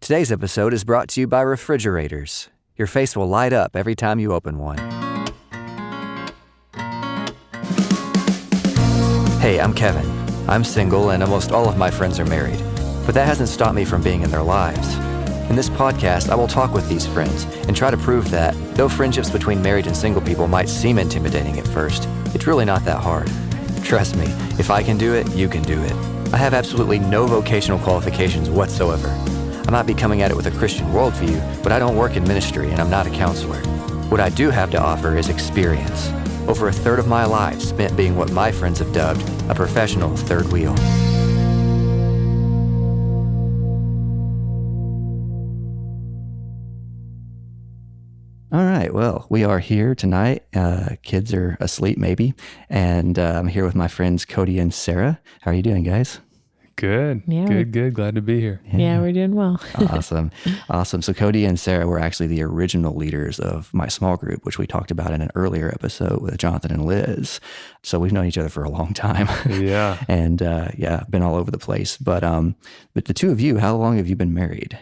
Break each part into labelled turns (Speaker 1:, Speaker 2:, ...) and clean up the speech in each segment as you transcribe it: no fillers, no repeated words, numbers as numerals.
Speaker 1: Today's episode is brought to you by refrigerators. Your face will light up every time you open one. Hey, I'm Kevin. I'm single and almost all of my friends are married, but that hasn't stopped me from being in their lives. In this podcast, I will talk with these friends and try to prove that, though friendships between married and single people might seem intimidating at first, it's really not that hard. Trust me, if I can do it, you can do it. I have absolutely no vocational qualifications whatsoever. I might be coming at it with a Christian worldview, but I don't work in ministry and I'm not a counselor. What I do have to offer is experience. Over a third of my life spent being what my friends have dubbed a professional third wheel. All right, well, we are here tonight. Kids are asleep maybe, and I'm here with my friends Cody and Sarah. How are you doing, guys?
Speaker 2: Good. Yeah. Good. Glad to be here.
Speaker 3: Yeah, we're doing well.
Speaker 1: Awesome. So Cody and Sarah were actually the original leaders of my small group, which we talked about in an earlier episode with Jonathan and Liz. So we've known each other for a long time.
Speaker 2: Yeah.
Speaker 1: And been all over the place. But the two of you, how long have you been married?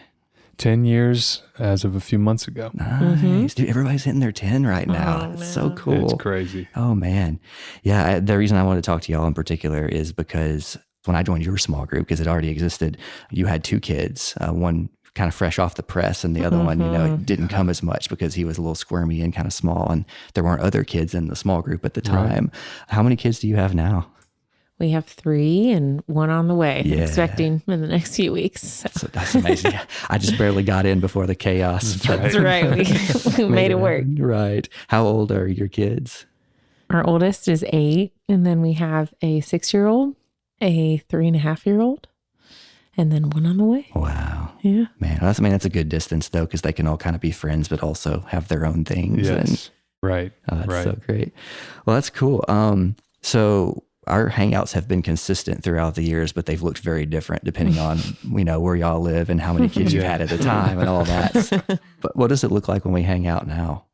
Speaker 2: 10 years as of a few months ago.
Speaker 1: Nice. Dude, everybody's hitting their 10 right now. It's so cool.
Speaker 2: It's crazy.
Speaker 1: Oh, man. Yeah, the reason I wanted to talk to y'all in particular is because when I joined your small group, because it already existed, you had two kids, one kind of fresh off the press and the other one, didn't come as much because he was a little squirmy and kind of small, and there weren't other kids in the small group at the time. Right. How many kids do you have now?
Speaker 3: We have 3 and 1 on the way.
Speaker 1: Yeah.
Speaker 3: Expecting in the next few weeks.
Speaker 1: That's amazing. I just barely got in before the chaos.
Speaker 3: That's right. We made it work.
Speaker 1: Right. How old are your kids?
Speaker 3: Our oldest is 8, and then we have a 6-year-old, a 3.5-year-old, and then 1 on the way.
Speaker 1: Wow.
Speaker 3: Yeah.
Speaker 1: Man, that's a good distance though, because they can all kind of be friends, but also have their own things.
Speaker 2: Yes. Right.
Speaker 1: That's so great. Well, that's cool. So our hangouts have been consistent throughout the years, but they've looked very different depending on, where y'all live and how many kids you've had at the time and all that. But what does it look like when we hang out now?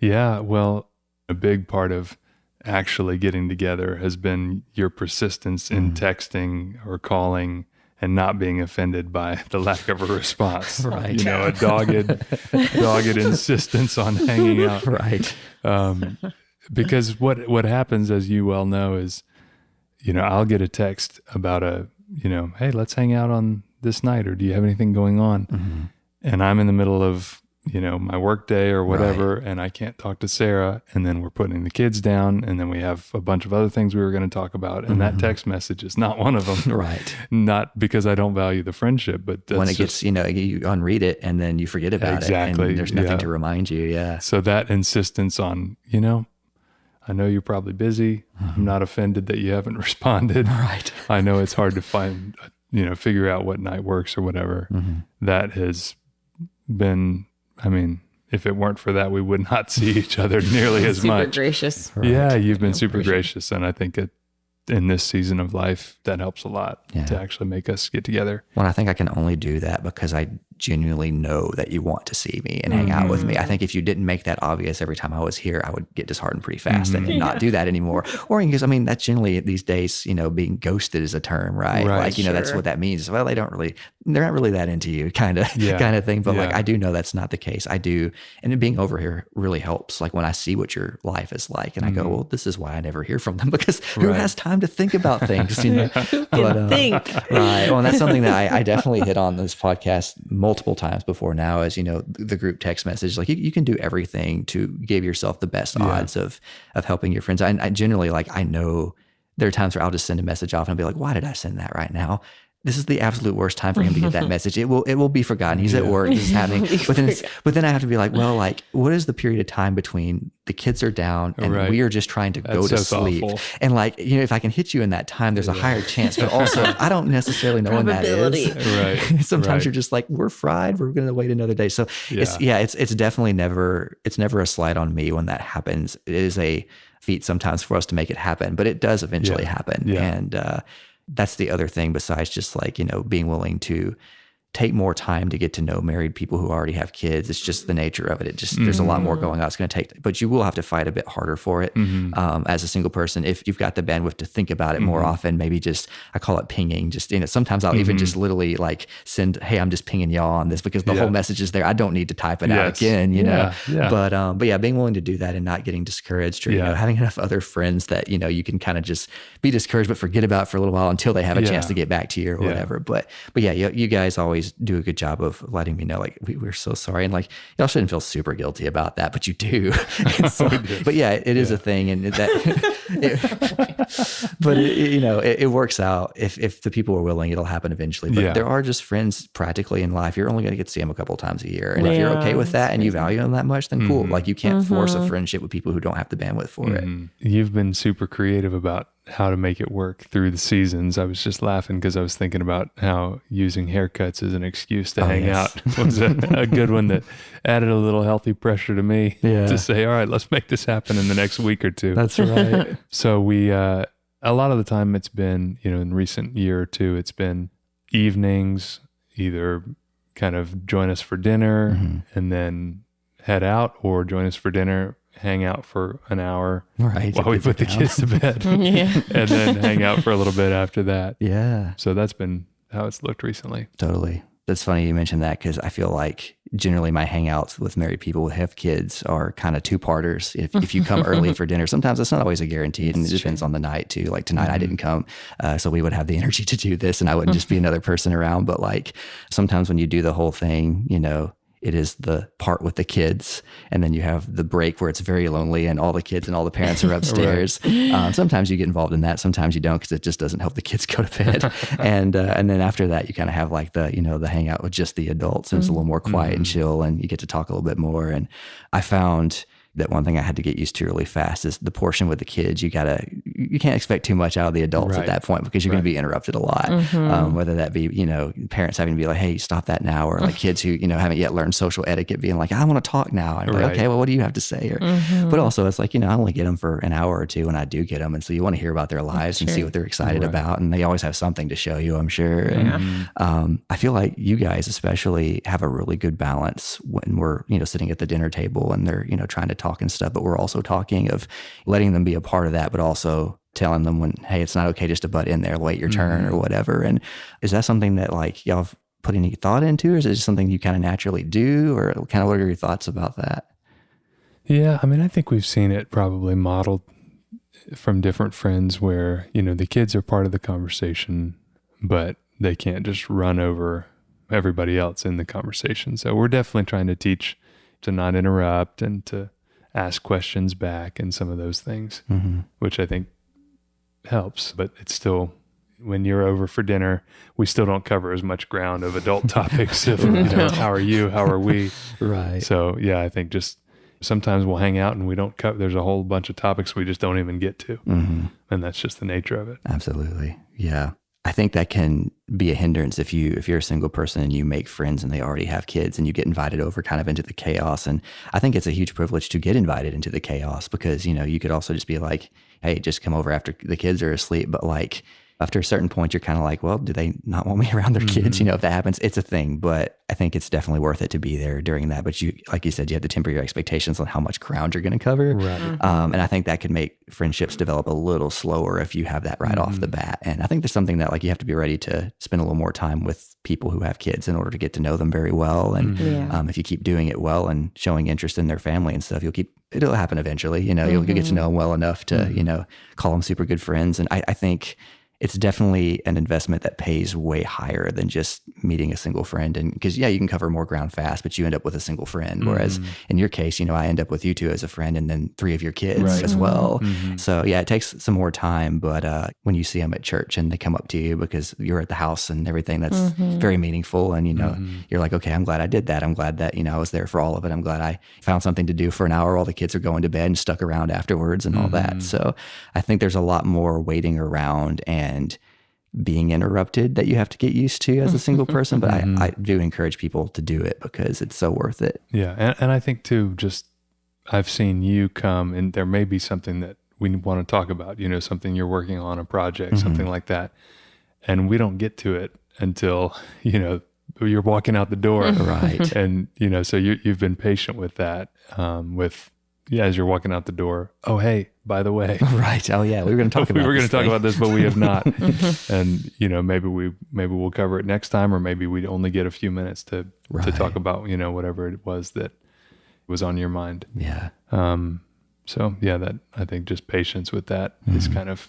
Speaker 2: Yeah, well, a big part of actually getting together has been your persistence in texting or calling and not being offended by the lack of a response.
Speaker 1: Right.
Speaker 2: A dogged insistence on hanging out.
Speaker 1: Right.
Speaker 2: Because what happens, as you well know, is, I'll get a text about hey, let's hang out on this night, or do you have anything going on? Mm-hmm. And I'm in the middle of, my work day or whatever, right, and I can't talk to Sarah, and then we're putting the kids down, and then we have a bunch of other things we were going to talk about, and that text message is not one of them.
Speaker 1: Right.
Speaker 2: Not because I don't value the friendship, but that's
Speaker 1: when it gets, you unread it and then you forget about it. And there's nothing to remind you. Yeah.
Speaker 2: So that insistence on, I know you're probably busy. I'm not offended that you haven't responded.
Speaker 1: Right.
Speaker 2: I know it's hard to find, figure out what night works or whatever. Mm-hmm. That has been, if it weren't for that, we would not see each other nearly as much.
Speaker 3: Super gracious.
Speaker 2: Right. Yeah, you've been super gracious. And I think in this season of life, that helps a lot to actually make us get together.
Speaker 1: Well, I think I can only do that because I genuinely know that you want to see me and hang out with me. I think if you didn't make that obvious every time I was here, I would get disheartened pretty fast and not do that anymore. Or because, that's generally these days, being ghosted is a term, right? Like, that's what that means. Well, they're not really that into you kind of thing. But like, I do know that's not the case. I do. And being over here really helps. Like when I see what your life is like and I go, well, this is why I never hear from them, because who has time to think about things,
Speaker 3: Think.
Speaker 1: Right. Well, and that's something that I definitely hit on this podcast multiple times before now is, the group text message, like you can do everything to give yourself the best odds of helping your friends. I generally, I know there are times where I'll just send a message off and I'll be like, why did I send that right now? This is the absolute worst time for him to get that message. It will be forgotten. He's at work. He's having, but then I have to be like, well, what is the period of time between the kids are down and we are just trying to go to sleep?
Speaker 2: Thoughtful.
Speaker 1: And if I can hit you in that time, there's a higher chance, but also I don't necessarily know when that is.
Speaker 2: Right.
Speaker 1: Sometimes you're just like, we're fried. We're going to wait another day. So it's definitely never a slight on me when that happens. It is a feat sometimes for us to make it happen, but it does eventually happen. Yeah. And, that's the other thing besides just being willing to take more time to get to know married people who already have kids. It's just the nature of it. It just, there's a lot more going on. It's going to take, but you will have to fight a bit harder for it as a single person. If you've got the bandwidth to think about it more often, maybe just, I call it pinging. Just, sometimes I'll even just literally like send, hey, I'm just pinging y'all on this because the whole message is there. I don't need to type it out again, know?
Speaker 2: Yeah.
Speaker 1: But yeah, being willing to do that and not getting discouraged or, having enough other friends that, you can kind of just be discouraged, but forget about it for a little while until they have a chance to get back to you or whatever. But yeah, you guys always do a good job of letting me know, like, we're so sorry. And like, y'all shouldn't feel super guilty about that, but you do. So, but yeah, it is a thing. And that, but it works out. If the people are willing, it'll happen eventually. But there are just friends practically in life. You're only going to get to see them a couple times a year. And if you're okay with that and you value them that much, then cool. Like you can't force a friendship with people who don't have the bandwidth for it.
Speaker 2: You've been super creative about how to make it work through the seasons. I was just laughing because I was thinking about how using haircuts as an excuse to hang out was a good one that added a little healthy pressure to me to say, all right, let's make this happen in the next week or two.
Speaker 1: That's right.
Speaker 2: So we, a lot of the time it's been, in recent year or two, it's been evenings, either kind of join us for dinner and then head out, or join us for dinner, hang out for an hour while we put the kids to bed and then hang out for a little bit after that.
Speaker 1: Yeah.
Speaker 2: So that's been how it's looked recently.
Speaker 1: Totally. That's funny you mentioned that because I feel like generally my hangouts with married people who have kids are kind of two-parters. If you come early for dinner, sometimes it's not always a guarantee, and it depends on the night too. Like tonight I didn't come, so we would have the energy to do this and I wouldn't just be another person around. But like sometimes when you do the whole thing, it is the part with the kids, and then you have the break where it's very lonely and all the kids and all the parents are upstairs. Sometimes you get involved in that. Sometimes you don't, because it just doesn't help the kids go to bed. And then after that, you kind of have like the hangout with just the adults, and it's a little more quiet and chill, and you get to talk a little bit more. And I found that one thing I had to get used to really fast is the portion with the kids. You can't expect too much out of the adults at that point, because you're going to be interrupted a lot. Whether that be, parents having to be like, hey, stop that now. Or like kids who, haven't yet learned social etiquette being like, I want to talk now. And like, okay, well, what do you have to say? Or, but also it's like, I only get them for an hour or two when I do get them. And so you want to hear about their lives and see what they're excited about. And they always have something to show you, I'm sure. And I feel like you guys especially have a really good balance when we're, sitting at the dinner table and they're, trying to talk and stuff, but we're also talking of letting them be a part of that, but also telling them when, hey, it's not okay just to butt in there, wait your turn or whatever. And is that something that like y'all have put any thought into, or is it just something you kind of naturally do, or kind of what are your thoughts about that?
Speaker 2: Yeah, I mean, I think we've seen it probably modeled from different friends where, the kids are part of the conversation, but they can't just run over everybody else in the conversation. So we're definitely trying to teach to not interrupt and to ask questions back and some of those things, which I think helps. But it's still, when you're over for dinner, we still don't cover as much ground of adult topics of, how are you? How are we?
Speaker 1: Right.
Speaker 2: So yeah, I think just sometimes we'll hang out and we don't cover, there's a whole bunch of topics we just don't even get to. And that's just the nature of it.
Speaker 1: Absolutely. Yeah. I think that can be a hindrance if you're a single person and you make friends and they already have kids and you get invited over kind of into the chaos. And I think it's a huge privilege to get invited into the chaos, because, you could also just be like, hey, just come over after the kids are asleep. But like after a certain point, you're kind of like, well, do they not want me around their kids? If that happens, it's a thing. But I think it's definitely worth it to be there during that. But you, like you said, you have to temper your expectations on how much ground you're going to cover.
Speaker 2: Right.
Speaker 1: And I think that could make friendships develop a little slower if you have that right off the bat. And I think there's something that like you have to be ready to spend a little more time with people who have kids in order to get to know them very well. And if you keep doing it well and showing interest in their family and stuff, it'll happen eventually. You'll get to know them well enough to, call them super good friends. And I think it's definitely an investment that pays way higher than just meeting a single friend. And because, you can cover more ground fast, but you end up with a single friend. Whereas in your case, I end up with you two as a friend and then 3 of your kids as well. So yeah, it takes some more time. But when you see them at church and they come up to you because you're at the house and everything, that's very meaningful. And, you're like, okay, I'm glad I did that. I'm glad that, I was there for all of it. I'm glad I found something to do for an hour while the kids are going to bed and stuck around afterwards and all that. So I think there's a lot more waiting around and being interrupted that you have to get used to as a single person. But I do encourage people to do it because it's so worth it.
Speaker 2: Yeah. And I think too, just I've seen you come and there may be something that we want to talk about, something you're working on, a project, something like that. And we don't get to it until, you're walking out the door.
Speaker 1: Right.
Speaker 2: And, so you've been patient with that, as you're walking out the door. Oh, hey, by the way.
Speaker 1: Right. Oh yeah. We were going to talk about
Speaker 2: we were going to talk
Speaker 1: thing.
Speaker 2: about this, but we have not. And, maybe we'll cover it next time, or maybe we'd only get a few minutes to talk about, whatever it was that was on your mind.
Speaker 1: Yeah.
Speaker 2: So yeah, that I think just patience with that is kind of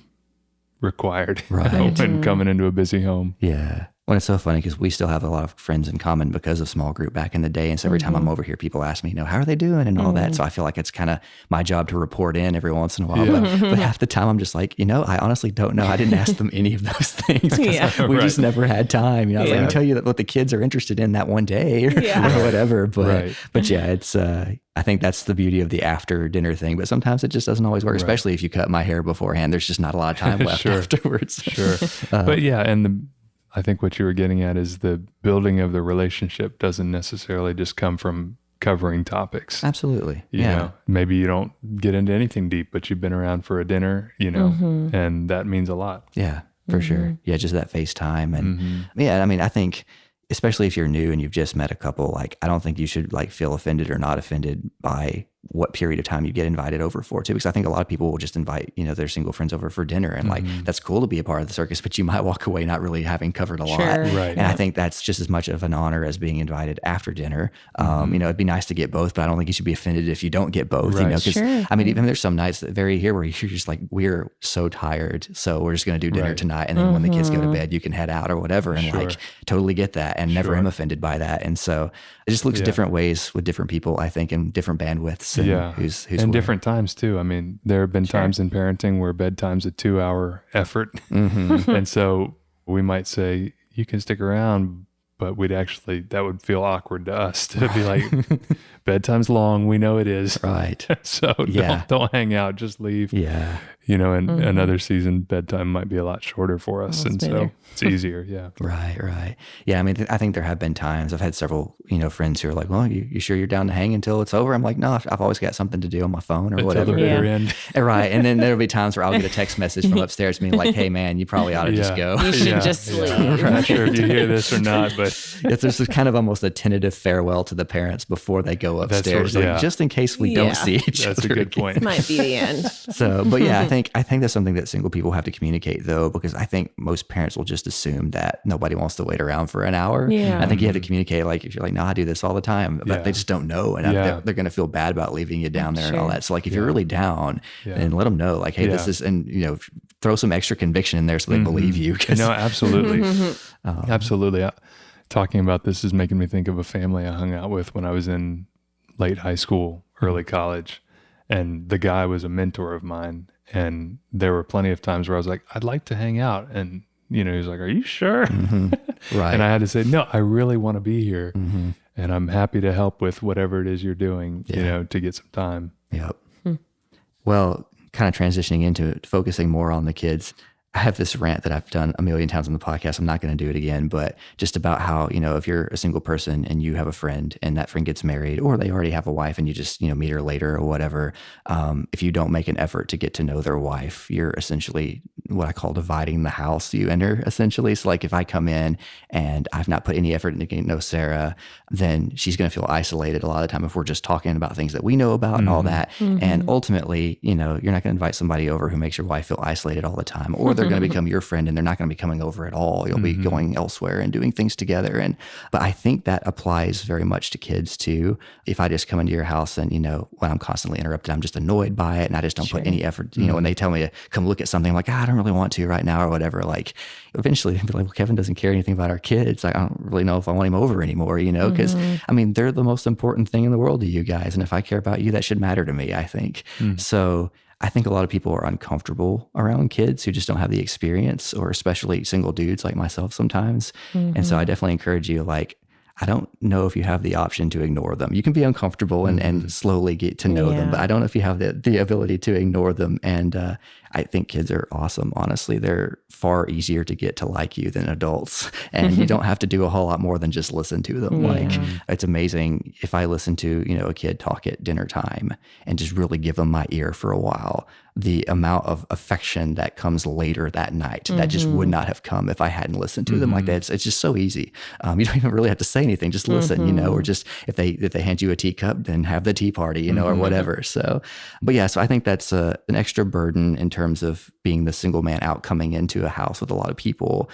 Speaker 2: required
Speaker 1: Right.
Speaker 2: when coming into a busy home.
Speaker 1: Yeah. Well, it's so funny because we still have a lot of friends in common because of small group back in the day. And so every time I'm over here, people ask me, how are they doing and all that. So I feel like it's kind of my job to report in every once in a while.
Speaker 2: Yeah.
Speaker 1: But half the time I'm just like, I honestly don't know. I didn't ask them any of those things because we just never had time. I was like, I can tell you what the kids are interested in that one day or whatever. But yeah, it's, I think that's the beauty of the after dinner thing. But sometimes it just doesn't always work, especially if you cut my hair beforehand. There's just not a lot of time left afterwards.
Speaker 2: Sure. But yeah, and I think what you were getting at is the building of the relationship doesn't necessarily just come from covering topics.
Speaker 1: Absolutely.
Speaker 2: You know, maybe you don't get into anything deep, but you've been around for a dinner, and that means a lot.
Speaker 1: Yeah, for sure. Yeah, just that FaceTime. And yeah, I mean, I think especially if you're new and you've just met a couple, like, I don't think you should feel offended or not offended by what period of time you get invited over for too, because I think a lot of people will just invite, their single friends over for dinner and that's cool to be a part of the circus, but you might walk away not really having covered a lot.
Speaker 2: Right.
Speaker 1: And I think that's just as much of an honor as being invited after dinner. It'd be nice to get both, but I don't think you should be offended if you don't get both, because I mean, even there's some nights that vary here where you're just like, we're so tired, so we're just going to do dinner tonight. And then when the kids go to bed, you can head out or whatever. And totally get that and never am offended by that. And so it just looks different ways with different people, I think, and different bandwidths. And who's
Speaker 2: and different times too. I mean, there have been times in parenting where bedtime's a 2-hour effort. And so we might say, you can stick around, but that would feel awkward to us to be like, bedtime's long. We know it is.
Speaker 1: Right.
Speaker 2: So don't hang out, just leave.
Speaker 1: Yeah.
Speaker 2: And another season, bedtime might be a lot shorter for us. And so it's easier. Yeah.
Speaker 1: Right. Yeah. I mean, I think there have been times I've had several, friends who are like, well, you sure you're down to hang until it's over? I'm like, no, I've always got something to do on my phone or whatever.
Speaker 2: Until the bitter end.
Speaker 1: Right. And then there'll be times where I'll get a text message from upstairs being like, hey man, you probably ought to just go.
Speaker 3: You should just leave.
Speaker 2: I'm not sure if you hear this or not, but
Speaker 1: it's just kind of almost a tentative farewell to the parents before they go upstairs, just in case we don't see each other.
Speaker 2: That's a good point.
Speaker 3: Might be the end.
Speaker 1: So, but yeah, I think that's something that single people have to communicate though, because I think most parents will just assume that nobody wants to wait around for an hour.
Speaker 3: Yeah.
Speaker 1: I think you have to communicate, like, if you're like, no, I do this all the time, but they just don't know. And they're going to feel bad about leaving you down there and all that. So like, if you're really down, then let them know, like, hey, this is, and throw some extra conviction in there so they believe you.
Speaker 2: No, absolutely. Absolutely. Talking about this is making me think of a family I hung out with when I was in late high school, early college. And the guy was a mentor of mine. And there were plenty of times where I was like, I'd like to hang out. And, he was like, are you sure?
Speaker 1: Right.
Speaker 2: And I had to say, no, I really want to be here. And I'm happy to help with whatever it is you're doing, to get some time.
Speaker 1: Yep. Well, kind of transitioning into focusing more on the kids. I have this rant that I've done a million times on the podcast. I'm not going to do it again, but just about how, if you're a single person and you have a friend and that friend gets married, or they already have a wife and you just, meet her later or whatever. If you don't make an effort to get to know their wife, you're essentially what I call dividing the house you enter, essentially. So like if I come in and I've not put any effort into getting to know Sarah, then she's going to feel isolated a lot of the time if we're just talking about things that we know about and all that. And ultimately, you're not going to invite somebody over who makes your wife feel isolated all the time, or they're going to become your friend and they're not going to be coming over at all. You'll be going elsewhere and doing things together. But I think that applies very much to kids too. If I just come into your house and, when I'm constantly interrupted, I'm just annoyed by it and I just don't put any effort, when they tell me to come look at something, I'm like, I don't really want to right now or whatever. Like eventually I'll be like, well, Kevin doesn't care anything about our kids. Like, I don't really know if I want him over anymore, because I mean, they're the most important thing in the world to you guys. And if I care about you, that should matter to me, I think. So I think a lot of people are uncomfortable around kids who just don't have the experience, or especially single dudes like myself sometimes. And so I definitely encourage you, like, I don't know if you have the option to ignore them. You can be uncomfortable and slowly get to know them, but I don't know if you have the ability to ignore them. And I think kids are awesome. Honestly, they're far easier to get to like you than adults. And you don't have to do a whole lot more than just listen to them.
Speaker 3: Yeah.
Speaker 1: Like, it's amazing if I listen to, a kid talk at dinner time and just really give them my ear for a while, the amount of affection that comes later that night that just would not have come if I hadn't listened to them like that. It's just so easy. You don't even really have to say anything. Just listen, or just if they hand you a teacup, then have the tea party, or whatever. So, but yeah, so I think that's an extra burden in terms of being the single man out coming into a house with a lot of people.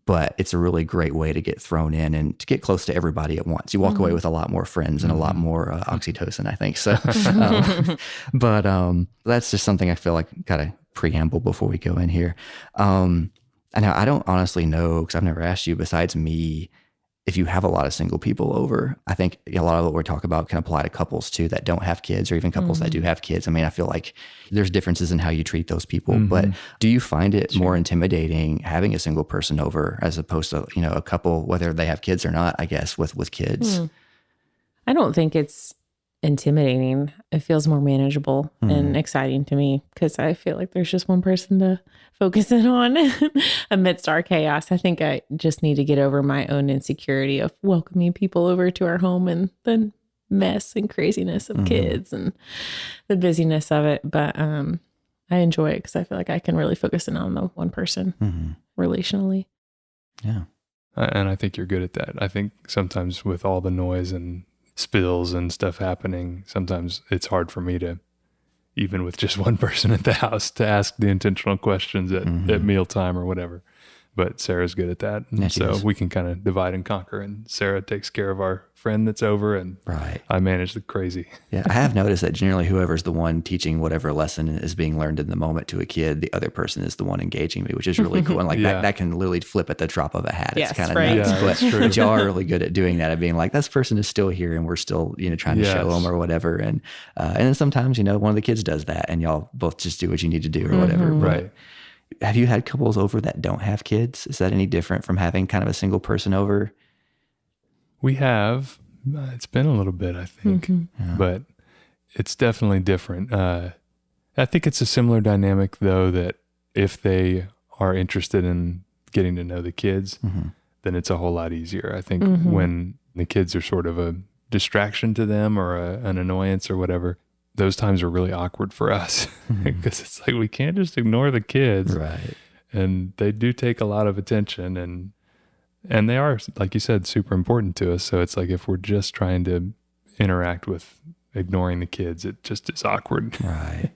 Speaker 1: But it's a really great way to get thrown in and to get close to everybody at once. You walk away with a lot more friends and a lot more oxytocin, I think. So, but that's just something I feel like got to preamble before we go in here. I don't honestly know, because I've never asked you, besides me, if you have a lot of single people over. I think a lot of what we're talking about can apply to couples too that don't have kids, or even couples that do have kids. I mean, I feel like there's differences in how you treat those people, but do you find it more intimidating having a single person over as opposed to, a couple, whether they have kids or not, I guess, with kids?
Speaker 3: I don't think it's intimidating. It feels more manageable and exciting to me because I feel like there's just one person to focus in on amidst our chaos. I think I just need to get over my own insecurity of welcoming people over to our home and the mess and craziness of kids and the busyness of it. But I enjoy it because I feel like I can really focus in on the one person relationally.
Speaker 1: Yeah.
Speaker 2: And I think you're good at that. I think sometimes with all the noise and spills and stuff happening, sometimes it's hard for me to, even with just one person at the house, to ask the intentional questions at mealtime or whatever. But Sarah's good at that. And so we can kind of divide and conquer, and Sarah takes care of our friend that's over, and I manage the crazy.
Speaker 1: Yeah, I have noticed that generally whoever's the one teaching whatever lesson is being learned in the moment to a kid, the other person is the one engaging me, which is really cool. And like that can literally flip at the drop of a hat.
Speaker 3: Yes,
Speaker 1: it's kind of
Speaker 3: nuts.
Speaker 1: Yeah, but y'all are really good at doing that, of being like, this person is still here and we're still, trying to show them or whatever. And then sometimes, one of the kids does that and y'all both just do what you need to do or whatever.
Speaker 2: Right.
Speaker 1: Have you had couples over that don't have kids? Is that any different from having kind of a single person over?
Speaker 2: We have. It's been a little bit, I think, but it's definitely different. I think it's a similar dynamic, though, that if they are interested in getting to know the kids, then it's a whole lot easier. I think when the kids are sort of a distraction to them or an annoyance or whatever, those times are really awkward for us because it's like we can't just ignore the kids.
Speaker 1: Right.
Speaker 2: And they do take a lot of attention, and they are, like you said, super important to us. So it's like if we're just trying to interact with ignoring the kids, it just is awkward.
Speaker 1: Right.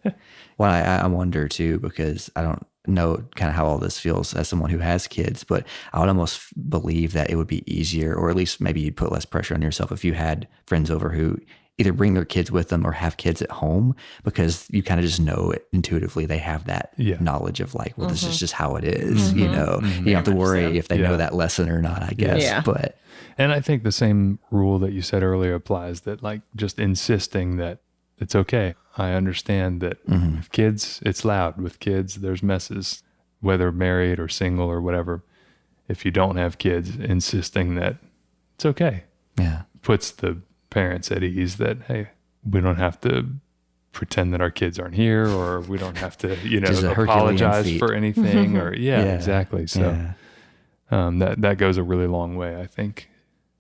Speaker 1: Well, I wonder too, because I don't know kind of how all this feels as someone who has kids, but I would almost believe that it would be easier, or at least maybe you'd put less pressure on yourself if you had friends over who either bring their kids with them or have kids at home, because you kind of just know it intuitively. They have that knowledge of like, well, this is just how it is, you don't have to worry if they know that lesson or not, I guess.
Speaker 3: Yeah.
Speaker 1: But
Speaker 2: and I think the same rule that you said earlier applies, that like just insisting that it's okay. I understand that with kids, it's loud. With kids, there's messes, whether married or single or whatever. If you don't have kids, insisting that it's okay.
Speaker 1: Yeah.
Speaker 2: Puts the parents at ease that, hey, we don't have to pretend that our kids aren't here, or we don't have to, apologize for anything or exactly. So that goes a really long way, I think.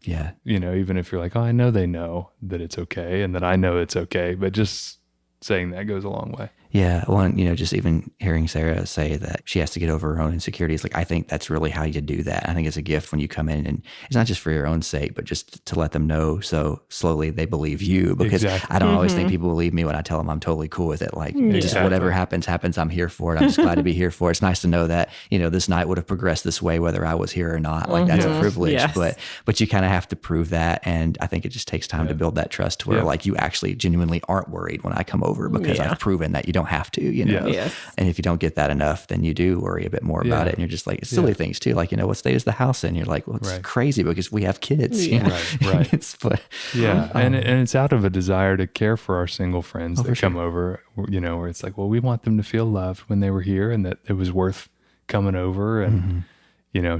Speaker 1: Yeah.
Speaker 2: Even if you're like, oh, I know they know that it's okay and that I know it's okay, but just saying that goes a long way.
Speaker 1: Yeah. Well, just even hearing Sarah say that she has to get over her own insecurities, like I think that's really how you do that. I think it's a gift when you come in, and it's not just for your own sake, but just to let them know so slowly they believe you, because I don't always think people believe me when I tell them I'm totally cool with it. Like just whatever happens, I'm here for it. I'm just glad to be here for it. It's nice to know that, this night would have progressed this way, whether I was here or not. Like that's a privilege, but you kind of have to prove that. And I think it just takes time to build that trust to where like you actually genuinely aren't worried when I come over, because I've proven that you don't have to,
Speaker 3: Yes.
Speaker 1: And if you don't get that enough, then you do worry a bit more about it. And you're just like, it's silly things too. Like, what state is the house in? You're like, well, it's crazy because we have kids.
Speaker 2: Right. And it's out of a desire to care for our single friends that come over, where it's like, well, we want them to feel loved when they were here, and that it was worth coming over and,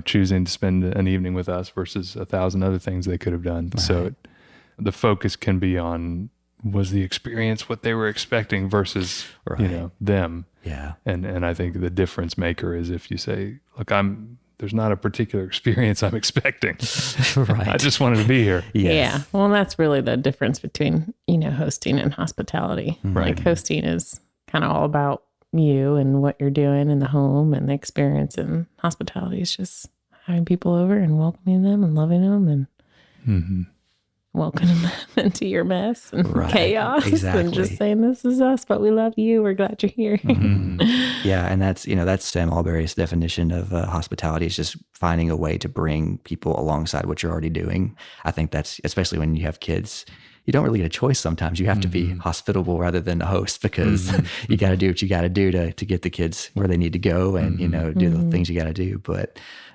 Speaker 2: choosing to spend an evening with us versus 1,000 other things they could have done. Right. So the focus can be on, was the experience what they were expecting versus, them.
Speaker 1: Yeah.
Speaker 2: And I think the difference maker is if you say, look, there's not a particular experience I'm expecting.
Speaker 1: Right.
Speaker 2: I just wanted to be here.
Speaker 1: Yes.
Speaker 3: Yeah. Well, that's really the difference between, hosting and hospitality.
Speaker 2: Right.
Speaker 3: Like hosting is kind of all about you and what you're doing in the home and the experience, and hospitality is just having people over and welcoming them and loving them and welcoming them into your mess and chaos.
Speaker 1: Exactly.
Speaker 3: And just saying, this is us, but we love you. We're glad you're here.
Speaker 1: Yeah. And that's Sam Alberry's definition of hospitality, is just finding a way to bring people alongside what you're already doing. I think that's, especially when you have kids, you don't really get a choice sometimes. You have to be hospitable rather than a host, because you got to do what you got to do to get the kids where they need to go and, do the things you got to do.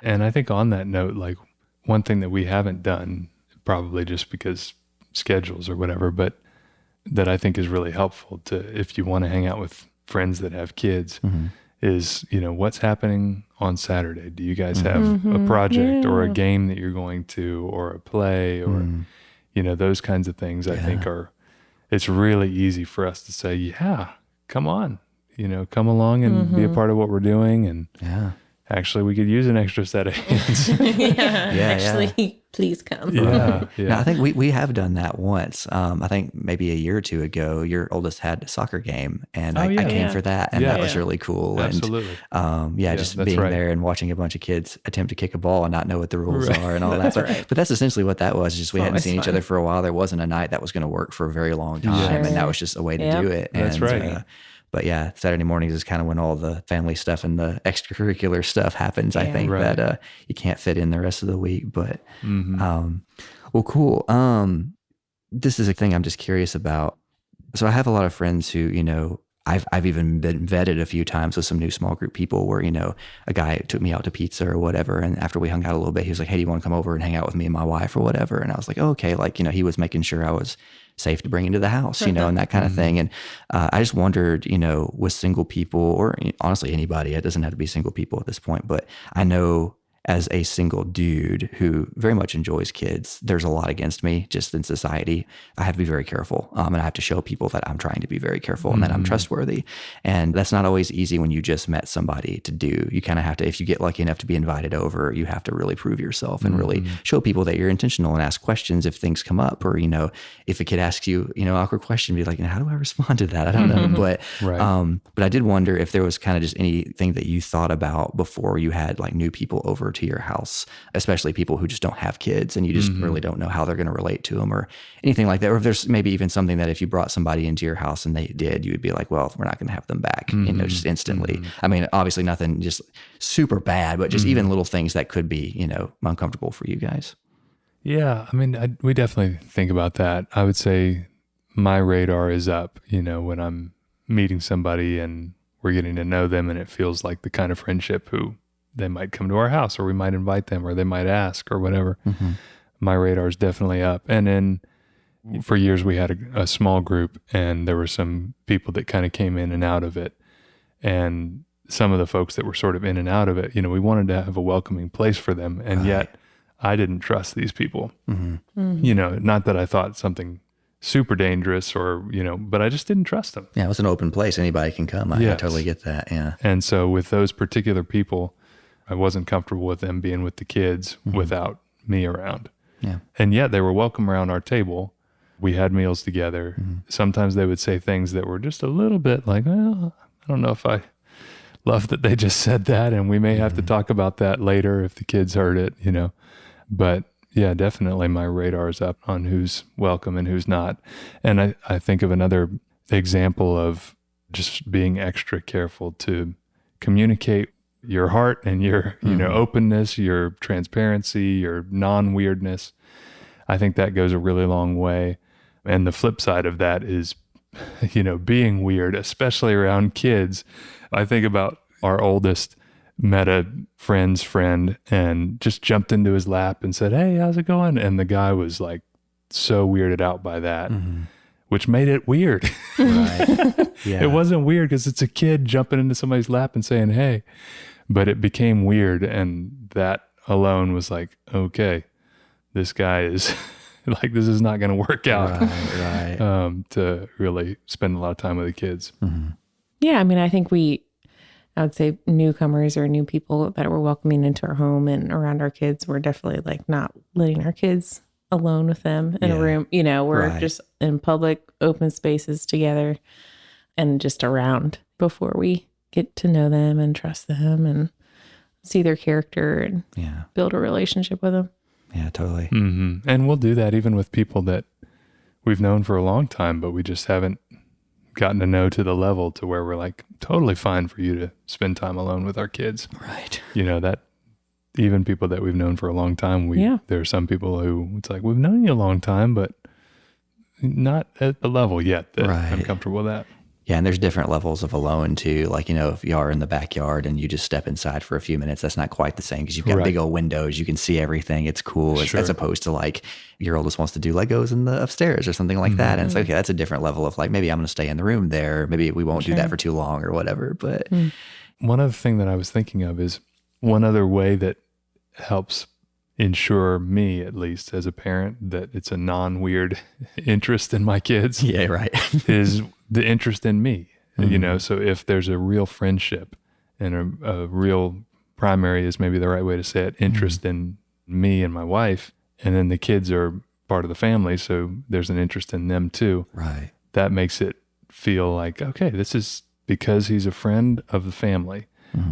Speaker 2: And I think on that note, like one thing that we haven't done, probably just because schedules or whatever, but that I think is really helpful to, if you want to hang out with friends that have kids, is, what's happening on Saturday? Do you guys have a project or a game that you're going to, or a play, or, those kinds of things. I think it's really easy for us to say, yeah, come on, come along and be a part of what we're doing. And actually we could use an extra set of hands.
Speaker 3: Actually, please come.
Speaker 2: Yeah.
Speaker 1: Now, I think we have done that once. I think maybe a year or two ago, your oldest had a soccer game, and I came for that, and that was really cool.
Speaker 2: Absolutely.
Speaker 1: And just being there and watching a bunch of kids attempt to kick a ball and not know what the rules are and all that. But that's essentially what that was. Just we hadn't seen each other for a while. There wasn't a night that was going to work for a very long time, and that was just a way to do it.
Speaker 2: That's right.
Speaker 1: But yeah, Saturday mornings is kind of when all the family stuff and the extracurricular stuff happens. I think that you can't fit in the rest of the week. But well, cool. This is a thing I'm just curious about. So I have a lot of friends who, I've even been vetted a few times with some new small group people where, a guy took me out to pizza or whatever. And after we hung out a little bit, he was like, hey, do you want to come over and hang out with me and my wife or whatever? And I was like, oh, okay. Like, he was making sure I was safe to bring into the house, and that kind of thing. And I just wondered, with single people, or honestly anybody, it doesn't have to be single people at this point, but I know as a single dude who very much enjoys kids, there's a lot against me just in society. I have to be very careful. And I have to show people that I'm trying to be very careful and that I'm trustworthy. And that's not always easy when you just met somebody to do. You kind of have to, if you get lucky enough to be invited over, you have to really prove yourself and really show people that you're intentional and ask questions if things come up, or, if a kid asks you, awkward question, be like, how do I respond to that? I don't know. But, but I did wonder if there was kind of just anything that you thought about before you had like new people over to your house, especially people who just don't have kids and you just really don't know how they're going to relate to them or anything like that. Or if there's maybe even something that if you brought somebody into your house and they did, you would be like, well, we're not going to have them back, just instantly. I mean, obviously nothing just super bad, but just even little things that could be, uncomfortable for you guys.
Speaker 2: Yeah. I mean, we definitely think about that. I would say my radar is up, when I'm meeting somebody and we're getting to know them and it feels like the kind of friendship who they might come to our house, or we might invite them, or they might ask, or whatever. My radar is definitely up. And then for years we had a small group, and there were some people that kind of came in and out of it. And some of the folks that were sort of in and out of it, we wanted to have a welcoming place for them. And yet I didn't trust these people, not that I thought something super dangerous or, but I just didn't trust them.
Speaker 1: Yeah. It was an open place. Anybody can come. I totally get that. Yeah.
Speaker 2: And so with those particular people, I wasn't comfortable with them being with the kids without me around.
Speaker 1: Yeah.
Speaker 2: And yet they were welcome around our table. We had meals together. Sometimes they would say things that were just a little bit like, well, I don't know if I love that they just said that. And we may have to talk about that later if the kids heard it, But yeah, definitely my radar is up on who's welcome and who's not. And I think of another example of just being extra careful to communicate your heart and your, openness, your transparency, your non-weirdness. I think that goes a really long way. And the flip side of that is, being weird, especially around kids. I think about our oldest met a friend's friend and just jumped into his lap and said, hey, how's it going? And the guy was like so weirded out by that, which made it weird.
Speaker 1: Right. Yeah.
Speaker 2: It wasn't weird because it's a kid jumping into somebody's lap and saying, hey. But it became weird, and that alone was like, okay, this guy is like, this is not going to work out.
Speaker 1: Right.
Speaker 2: To really spend a lot of time with the kids.
Speaker 3: Yeah. I mean, I think I would say newcomers or new people that we're welcoming into our home and around our kids, we're definitely like not letting our kids alone with them in a room. You know, we're just in public open spaces together and just around before we get to know them and trust them and see their character and build a relationship with them.
Speaker 1: Yeah, totally.
Speaker 2: Mm-hmm. And we'll do that even with people that we've known for a long time, but we just haven't gotten to know to the level to where we're like, totally fine for you to spend time alone with our kids.
Speaker 1: Right.
Speaker 2: You know, that even people that we've known for a long time, there are some people who it's like, we've known you a long time, but not at the level yet that I'm comfortable with that.
Speaker 1: Yeah, and there's different levels of alone too. Like, you know, if you are in the backyard and you just step inside for a few minutes, that's not quite the same because you've got big old windows. You can see everything. It's cool as opposed to like your oldest wants to do Legos in the upstairs or something like that. And it's like, okay, that's a different level of like, maybe I'm going to stay in the room there. Maybe we won't do that for too long or whatever. But
Speaker 2: one other thing that I was thinking of is one other way that helps ensure me, at least as a parent, that it's a non-weird interest in my kids.
Speaker 1: Yeah, right.
Speaker 2: is the interest in me, you know? So if there's a real friendship and a real primary is maybe the right way to say it, interest in me and my wife, and then the kids are part of the family. So there's an interest in them too.
Speaker 1: Right.
Speaker 2: That makes it feel like, okay, this is because he's a friend of the family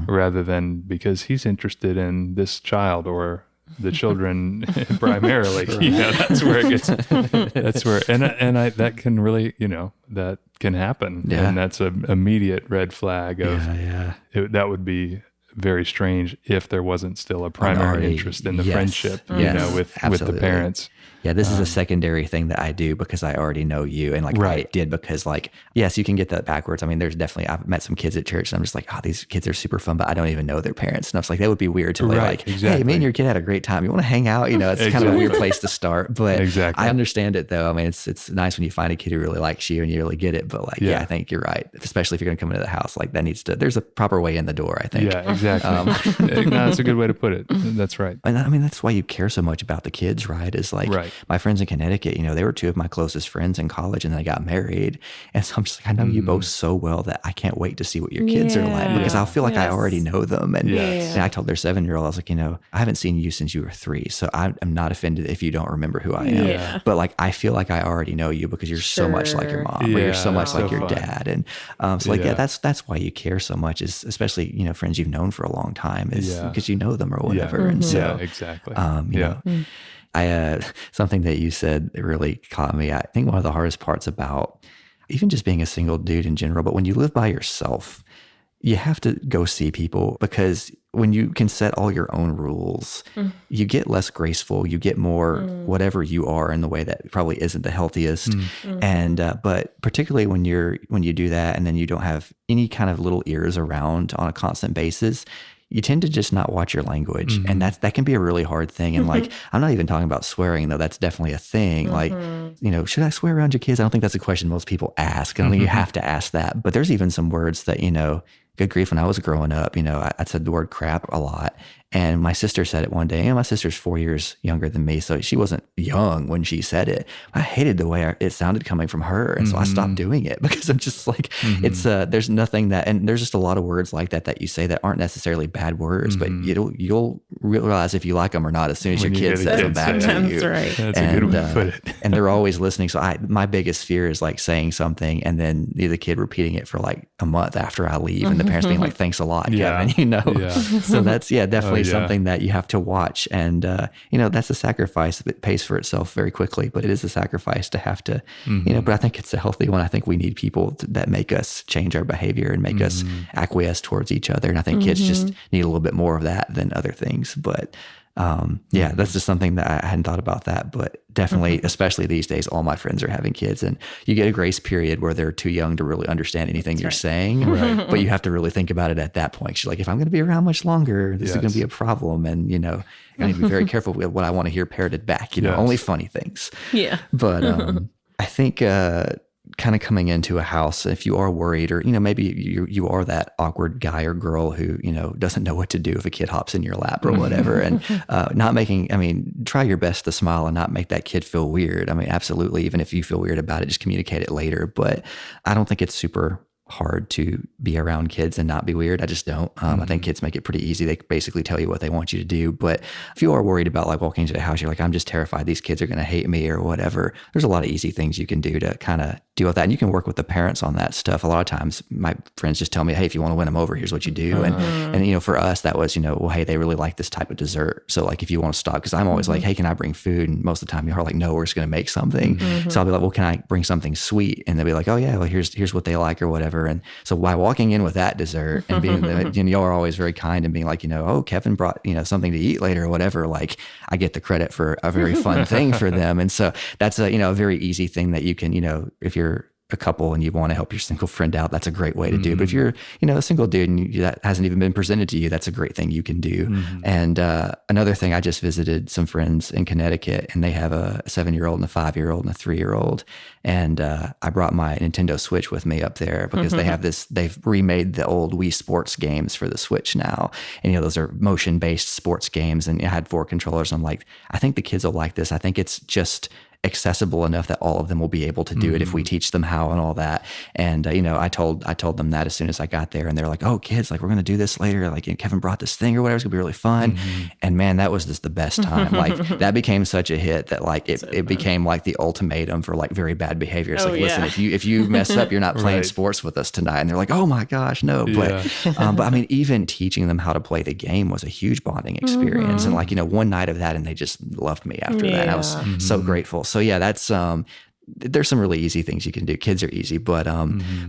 Speaker 2: rather than because he's interested in this child or the children primarily. You know, that's where it gets, and that can really, you know, that can happen.
Speaker 1: Yeah.
Speaker 2: And that's an immediate red flag of, that would be very strange if there wasn't still a primary interest in the friendship, you know, with the parents.
Speaker 1: Yeah, this is a secondary thing that I do because I already know you. And like I did because like, yes, you can get that backwards. I mean, there's definitely, I've met some kids at church and I'm just like, oh, these kids are super fun, but I don't even know their parents. And I was like, that would be weird to hey, me and your kid had a great time. You want to hang out? You know, it's kind of a weird place to start, but I understand it though. I mean, it's nice when you find a kid who really likes you and you really get it. But like, I think you're right. Especially if you're going to come into the house, like that there's a proper way in the door, I think.
Speaker 2: Yeah, exactly. No, that's a good way to put it. That's right.
Speaker 1: And I mean, that's why you care so much about the kids, right? Is like my friends in Connecticut, you know, they were two of my closest friends in college and then they got married. And so I'm just like, I know you both so well that I can't wait to see what your kids are like because I'll feel like I already know them. And, and I told their 7-year-old, I was like, you know, I haven't seen you since you were 3. So I'm not offended if you don't remember who I am. Yeah. But like, I feel like I already know you because you're so much like your mom or you're so much like your dad. And so like, that's why you care so much is especially, you know, friends you've known for a long time is because you know them or whatever. And so,
Speaker 2: exactly.
Speaker 1: You know, something that you said that really caught me. I think one of the hardest parts about even just being a single dude in general, but when you live by yourself, you have to go see people because when you can set all your own rules, you get less graceful, you get more whatever you are in the way that probably isn't the healthiest. And, but particularly when you do that and then you don't have any kind of little ears around on a constant basis, you tend to just not watch your language. And that can be a really hard thing. And like, I'm not even talking about swearing though. That's definitely a thing. Like, you know, should I swear around your kids? I don't think that's a question most people ask. I don't think you have to ask that, but there's even some words that, you know, good grief, when I was growing up, you know, I said the word crap a lot. And my sister said it one day, and my sister's 4 years younger than me. So she wasn't young when she said it. I hated the way it sounded coming from her. And so I stopped doing it because I'm just like, it's, there's nothing that, and there's just a lot of words like that you say that aren't necessarily bad words, but you'll realize if you like them or not as soon as your kid says them back to you.
Speaker 3: Right.
Speaker 2: That's a good way to put it.
Speaker 1: And they're always listening. So my biggest fear is like saying something and then the kid repeating it for like a month after I leave and the parents being like, thanks a lot, Kevin, you know? Yeah. So that's, definitely something that you have to watch. And, you know, that's a sacrifice that pays for itself very quickly, but it is a sacrifice to have to, you know, but I think it's a healthy one. I think we need people that make us change our behavior and make us acquiesce towards each other. And I think kids just need a little bit more of that than other things. But that's just something that I hadn't thought about that, but definitely, especially these days, all my friends are having kids and you get a grace period where they're too young to really understand anything you're saying, but you have to really think about it at that point. She's like, if I'm going to be around much longer, this is going to be a problem. And, you know, I need to be very careful with what I want to hear parroted back, you know, only funny things.
Speaker 3: Yeah.
Speaker 1: But I think, kind of coming into a house, if you are worried or, you know, maybe you are that awkward guy or girl who, you know, doesn't know what to do if a kid hops in your lap or whatever and try your best to smile and not make that kid feel weird. I mean, absolutely. Even if you feel weird about it, just communicate it later. But I don't think it's super hard to be around kids and not be weird. I just don't. I think kids make it pretty easy. They basically tell you what they want you to do. But if you are worried about like walking into a house, you're like, I'm just terrified these kids are going to hate me or whatever. There's a lot of easy things you can do to kind of deal with that. And you can work with the parents on that stuff. A lot of times my friends just tell me, hey, if you want to win them over, here's what you do. And, you know, for us, that was, you know, well, hey, they really like this type of dessert. So like, if you want to stop, because I'm always like, hey, can I bring food? And most of the time you're like, no, we're just going to make something. So I'll be like, well, can I bring something sweet? And they'll be like, oh yeah, well, here's what they like or whatever. And so by walking in with that dessert and being, you know, y'all are always very kind and being like, you know, oh, Kevin brought, you know, something to eat later or whatever. Like I get the credit for a very fun thing for them. And so that's a, you know, a very easy thing that you can, you know, if you're a couple and you want to help your single friend out, that's a great way to do. But if you're, you know, a single dude and that hasn't even been presented to you, that's a great thing you can do. And another thing, I just visited some friends in Connecticut and they have a 7-year-old and a 5-year-old and a 3-year-old. And I brought my Nintendo Switch with me up there because they have this, they've remade the old Wii Sports games for the Switch now. And, you know, those are motion-based sports games and it had 4 controllers. I'm like, I think the kids will like this. I think it's just accessible enough that all of them will be able to do it if we teach them how and all that. And, you know, I told them that as soon as I got there and they're like, oh, kids, like we're going to do this later. Like, you know, Kevin brought this thing or whatever. It's gonna be really fun. And man, that was just the best time. Like that became such a hit that like it became like the ultimatum for like very bad behavior. It's like, listen, if you mess up, you're not playing sports with us tonight. And they're like, oh my gosh, no. But I mean, even teaching them how to play the game was a huge bonding experience. And like, you know, one night of that and they just loved me after that. And I was so grateful. So yeah, that's there's some really easy things you can do. Kids are easy, but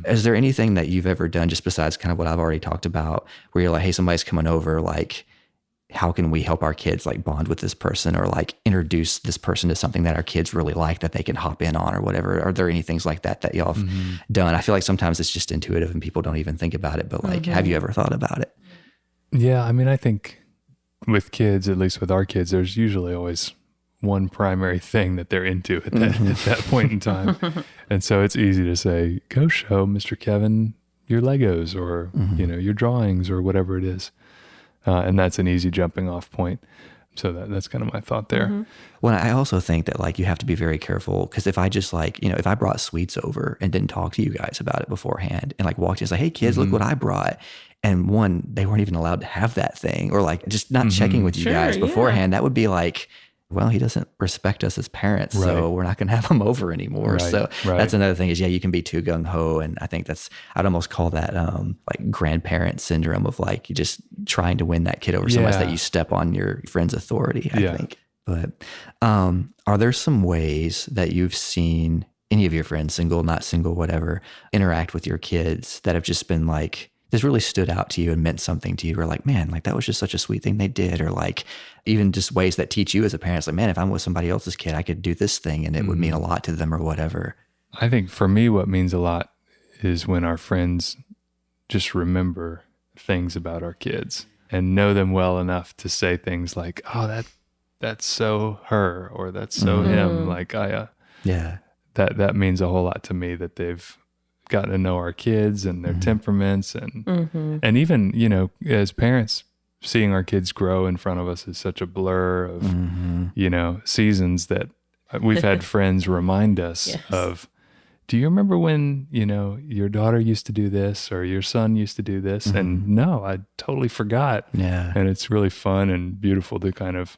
Speaker 1: is there anything that you've ever done just besides kind of what I've already talked about where you're like, hey, somebody's coming over, like how can we help our kids like bond with this person or like introduce this person to something that our kids really like that they can hop in on or whatever? Are there any things like that y'all have done? I feel like sometimes it's just intuitive and people don't even think about it, but like, have you ever thought about it?
Speaker 2: Yeah. I mean, I think with kids, at least with our kids, there's usually always one primary thing that they're into at that point in time. And so it's easy to say, go show Mr. Kevin your Legos or, you know, your drawings or whatever it is. And that's an easy jumping off point. So that's kind of my thought there.
Speaker 1: Well, I also think that like you have to be very careful because if I just like, you know, if I brought sweets over and didn't talk to you guys about it beforehand and like walked in and say, hey kids, look what I brought. And one, they weren't even allowed to have that thing or like just not checking with you guys beforehand. That would be like, well, he doesn't respect us as parents, so we're not going to have him over anymore. So that's another thing is, yeah, you can be too gung-ho. And I think I'd almost call that like grandparent syndrome of like you just trying to win that kid over so much that you step on your friend's authority, I think. But are there some ways that you've seen any of your friends, single, not single, whatever, interact with your kids that have just been like, this really stood out to you and meant something to you? Or like, man, like that was just such a sweet thing they did. Or like even just ways that teach you as a parent, it's like, man, if I'm with somebody else's kid, I could do this thing and it would mean a lot to them or whatever.
Speaker 2: I think for me, what means a lot is when our friends just remember things about our kids and know them well enough to say things like, oh, that's so her, or that's so him. Like that means a whole lot to me that they've gotten to know our kids and their temperaments and even, you know, as parents, seeing our kids grow in front of us is such a blur of, you know, seasons that we've had friends remind us of, do you remember when, you know, your daughter used to do this or your son used to do this? And no, I totally forgot. Yeah. And it's really fun and beautiful to kind of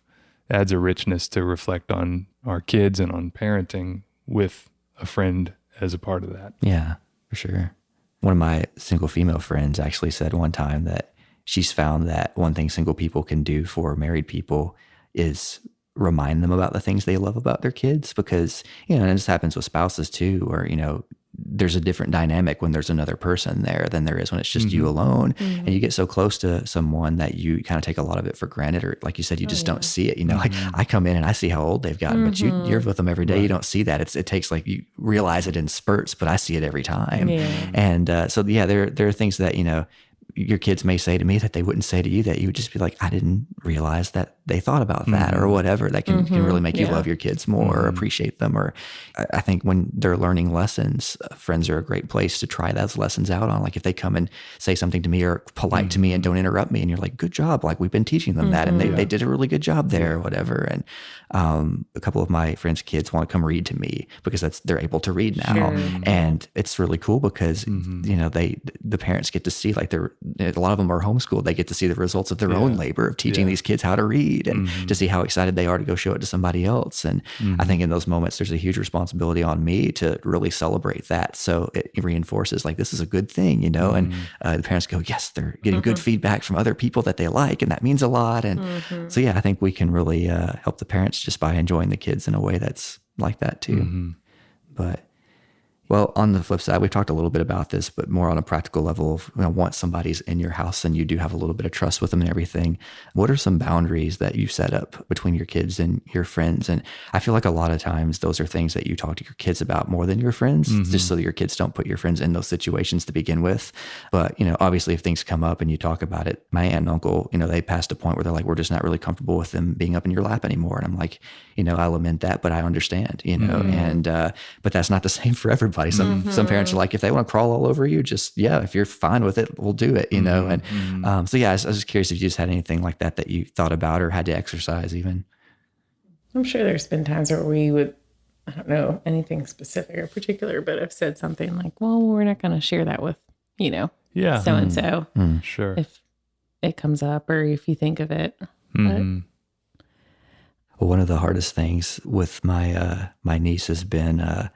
Speaker 2: adds a richness to reflect on our kids and on parenting with a friend as a part of that.
Speaker 1: Yeah. For sure. One of my single female friends actually said one time that she's found that one thing single people can do for married people is remind them about the things they love about their kids because, you know, and this happens with spouses too, or, you know, there's a different dynamic when there's another person there than there is when it's just you alone. And you get so close to someone that you kind of take a lot of it for granted, or like you said, you just don't see it. You know, like I come in and I see how old they've gotten, but you're with them every day. You don't see that. It takes like, you realize it in spurts, but I see it every time. And so, yeah, there are things that, you know, your kids may say to me that they wouldn't say to you that you would just be like, I didn't realize that they thought about that or whatever that can really make you love your kids more or appreciate them. Or I think when they're learning lessons, friends are a great place to try those lessons out on. Like if they come and say something to me or polite to me and don't interrupt me, and you're like, good job. Like we've been teaching them that, and they did a really good job there or whatever. And a couple of my friends' kids want to come read to me because they're able to read now. And it's really cool because, the parents get to see, like a lot of them are homeschooled. They get to see the results of their own labor of teaching these kids how to read and to see how excited they are to go show it to somebody else. And I think in those moments, there's a huge responsibility on me to really celebrate that. So it reinforces like, this is a good thing, and the parents go, yes, they're getting good feedback from other people that they like. And that means a lot. And so, I think we can really help the parents just by enjoying the kids in a way that's like that too. But well, on the flip side, we've talked a little bit about this, but more on a practical level of once somebody's in your house and you do have a little bit of trust with them and everything, what are some boundaries that you set up between your kids and your friends? And I feel like a lot of times those are things that you talk to your kids about more than your friends, just so that your kids don't put your friends in those situations to begin with. But, obviously if things come up and you talk about it, my aunt and uncle, they passed a point where they're like, we're just not really comfortable with them being up in your lap anymore. And I'm like, I lament that, but I understand, and, but that's not the same for everybody. Some parents are like, if they want to crawl all over you, just, if you're fine with it, we'll do it, and I was just curious if you just had anything like that you thought about or had to exercise even.
Speaker 3: I'm sure there's been times where we would, I don't know, anything specific or particular, but I've said something like, well, we're not going to share that with, so-and-so.
Speaker 2: Sure.
Speaker 3: If it comes up or if you think of it.
Speaker 1: Well, one of the hardest things with my niece has been,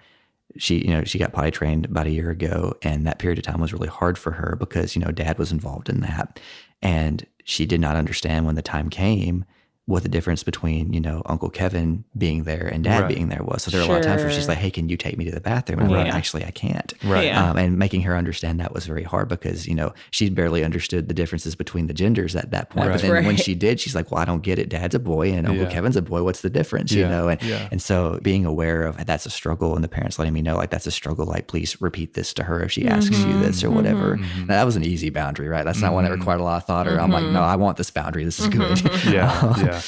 Speaker 1: she got potty trained about a year ago, and that period of time was really hard for her because, dad was involved in that. And she did not understand when the time came what the difference between, Uncle Kevin being there and dad being there was. So there are a lot of times where she's like, hey, can you take me to the bathroom? And I'm like, actually, I can't.
Speaker 2: Right.
Speaker 1: And making her understand that was very hard because, she barely understood the differences between the genders at that point. But then when she did, she's like, well, I don't get it. Dad's a boy and Uncle Kevin's a boy. What's the difference? And so being aware of that's a struggle, and the parents letting me know, like, that's a struggle. Like, please repeat this to her if she asks you this or whatever. Now, that was an easy boundary, right? That's not one that required a lot of thought, or I'm like, no, I want this boundary. This is good.
Speaker 2: Yeah.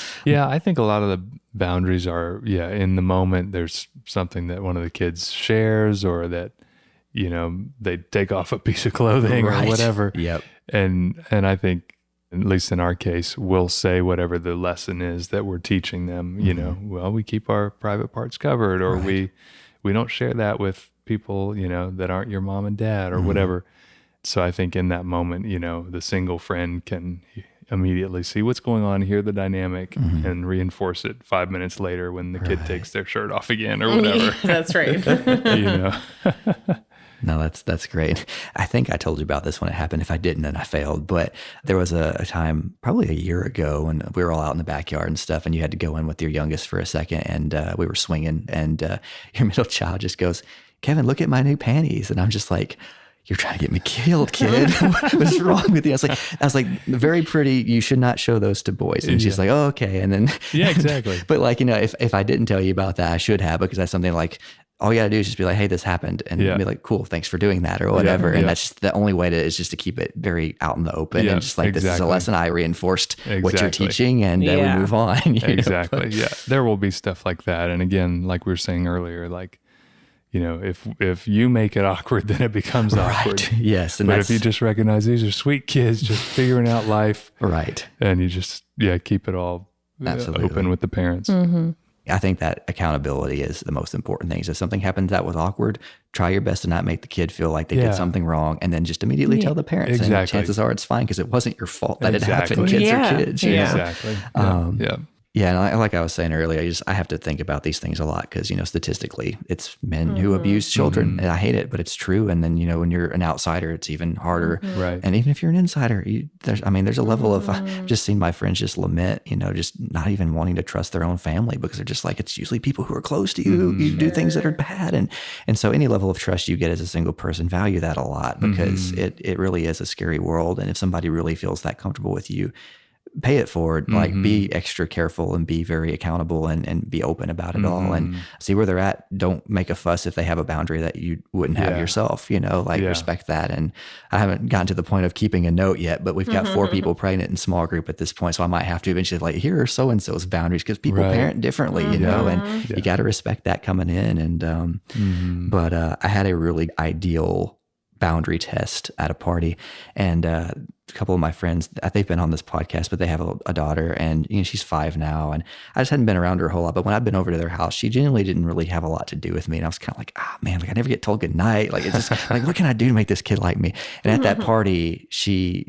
Speaker 2: I think a lot of the boundaries are, in the moment, there's something that one of the kids shares or that, they take off a piece of clothing or whatever.
Speaker 1: Yep.
Speaker 2: And I think, at least in our case, we'll say whatever the lesson is that we're teaching them, well, we keep our private parts covered, or we don't share that with people, that aren't your mom and dad or whatever. So I think in that moment, the single friend can immediately see what's going on, hear the dynamic, and reinforce it 5 minutes later when the kid takes their shirt off again or whatever.
Speaker 3: That's right.
Speaker 1: No, that's great. I think I told you about this when it happened. If I didn't, then I failed. But there was a time probably a year ago when we were all out in the backyard and stuff, and you had to go in with your youngest for a second, and we were swinging, and your middle child just goes, Kevin, look at my new panties. And I'm just like, you're trying to get me killed, kid. What's wrong with you? I was like, very pretty. You should not show those to boys. And she's like, oh, okay. And then,
Speaker 2: exactly.
Speaker 1: But like, if I didn't tell you about that, I should have, because that's something like, all you got to do is just be like, hey, this happened. And be like, cool, thanks for doing that or whatever. And that's just the only way is just to keep it very out in the open and just like, this is a lesson. I reinforced what you're teaching, and we move on.
Speaker 2: Exactly. There will be stuff like that. And again, like we were saying earlier, like, if you make it awkward, then it becomes awkward.
Speaker 1: Yes. And
Speaker 2: but if you just recognize these are sweet kids just figuring out life.
Speaker 1: Right.
Speaker 2: And you just, keep it all open with the parents.
Speaker 1: I think that accountability is the most important thing. So if something happens that was awkward, try your best to not make the kid feel like they did something wrong, and then just immediately tell the parents.
Speaker 2: Exactly.
Speaker 1: And chances are it's fine because it wasn't your fault that it happened. Kids are kids.
Speaker 2: Exactly.
Speaker 1: Yeah, and like I was saying earlier, I have to think about these things a lot because, statistically, it's men who abuse children, and I hate it, but it's true. And then, when you're an outsider, it's even harder.
Speaker 2: Right.
Speaker 1: And even if you're an insider, there's a level of, I've just seen my friends just lament, just not even wanting to trust their own family because they're just like, it's usually people who are close to you, you do things that are bad. And so any level of trust you get as a single person, value that a lot because it really is a scary world. And if somebody really feels that comfortable with you, pay it forward, like be extra careful and be very accountable and be open about it all and see where they're at. Don't make a fuss if they have a boundary that you wouldn't have yourself, respect that. And I haven't gotten to the point of keeping a note yet, but we've got 4 people pregnant in small group at this point. So I might have to eventually like, here are so-and-so's boundaries because people parent differently, and you got to respect that coming in. And, but I had a really ideal boundary test at a party, and a couple of my friends, they've been on this podcast, but they have a daughter, and she's 5 now, and I just hadn't been around her a whole lot. But when I've been over to their house, she genuinely didn't really have a lot to do with me, and I was kind of like, man, like I never get told good night. Like it's just like, what can I do to make this kid like me? And at that party, she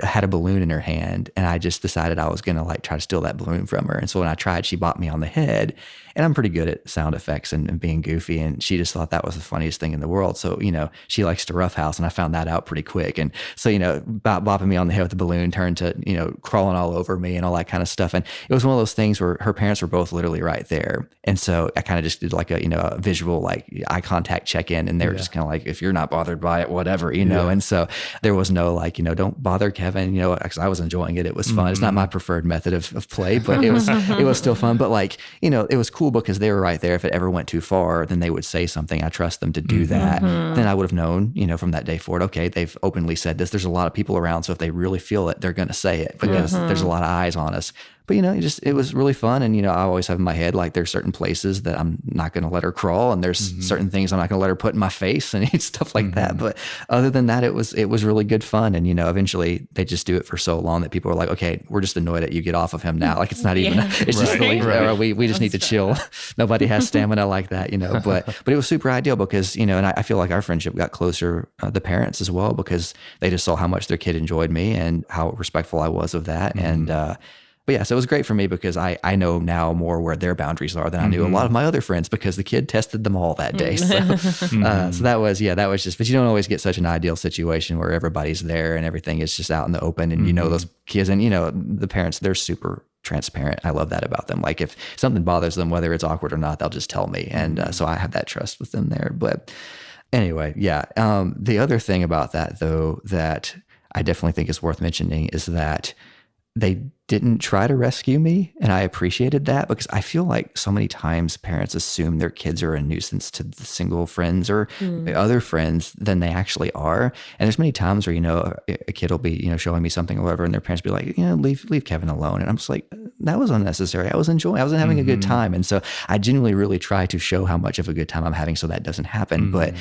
Speaker 1: had a balloon in her hand, and I just decided I was gonna like try to steal that balloon from her. And so when I tried, she bopped me on the head. And I'm pretty good at sound effects and being goofy. And she just thought that was the funniest thing in the world. So, she likes to roughhouse, and I found that out pretty quick. And so, bopping me on the head with the balloon turned to, crawling all over me and all that kind of stuff. And it was one of those things where her parents were both literally right there. And so I kind of just did like a visual, like eye contact check in. And they were just kind of like, if you're not bothered by it, whatever, And so there was no like, don't bother Kevin, because I was enjoying it. It was fun. It's not my preferred method of play, but it was still fun. But like, it was cool because they were right there. If it ever went too far, then they would say something. I trust them to do that. Then I would have known, from that day forward, okay, they've openly said this. There's a lot of people around. So if they really feel it, they're going to say it because there's a lot of eyes on us. But, it was really fun. And, I always have in my head, like there's certain places that I'm not going to let her crawl. And there's certain things I'm not going to let her put in my face and stuff like that. But other than that, it was really good fun. And, eventually they just do it for so long that people are like, okay, we're just annoyed at you. Get off of him now. Like it's not even, it's just we just need to chill. Nobody has stamina like that, but it was super ideal because, and I feel like our friendship got closer, the parents as well, because they just saw how much their kid enjoyed me and how respectful I was of that. And, but yeah, so it was great for me because I know now more where their boundaries are than I knew a lot of my other friends because the kid tested them all that day. So, so that was just, but you don't always get such an ideal situation where everybody's there and everything is just out in the open and those kids and the parents, they're super transparent. I love that about them. Like if something bothers them, whether it's awkward or not, they'll just tell me. And so I have that trust with them there. But anyway, the other thing about that though, that I definitely think is worth mentioning is that they didn't try to rescue me. And I appreciated that because I feel like so many times parents assume their kids are a nuisance to the single friends or other friends than they actually are. And there's many times where, a kid will be, showing me something or whatever, and their parents be like, leave Kevin alone. And I'm just like, that was unnecessary. I was having a good time. And so I genuinely really try to show how much of a good time I'm having so that doesn't happen. But,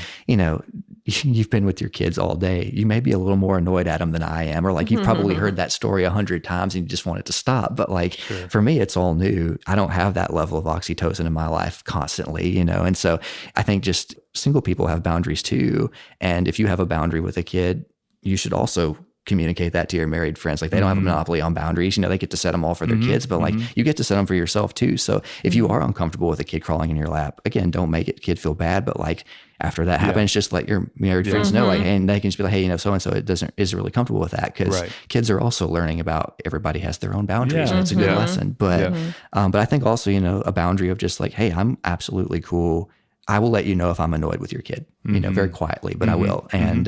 Speaker 1: you've been with your kids all day. You may be a little more annoyed at them than I am, or like you've probably heard that story 100 times and you just want it to stop. But like for me, it's all new. I don't have that level of oxytocin in my life constantly, And so I think just single people have boundaries too. And if you have a boundary with a kid, you should also communicate that to your married friends. Like they don't have a monopoly on boundaries. They get to set them all for their kids, but like you get to set them for yourself too. So if you are uncomfortable with a kid crawling in your lap, again, don't make it kid feel bad, but like after that happens, just let your married friends know, like, and they can just be like, hey, so-and-so isn't really comfortable with that. Cause kids are also learning about everybody has their own boundaries and it's a good lesson. But, but I think also, a boundary of just like, hey, I'm absolutely cool. I will let you know if I'm annoyed with your kid, very quietly, but I will. And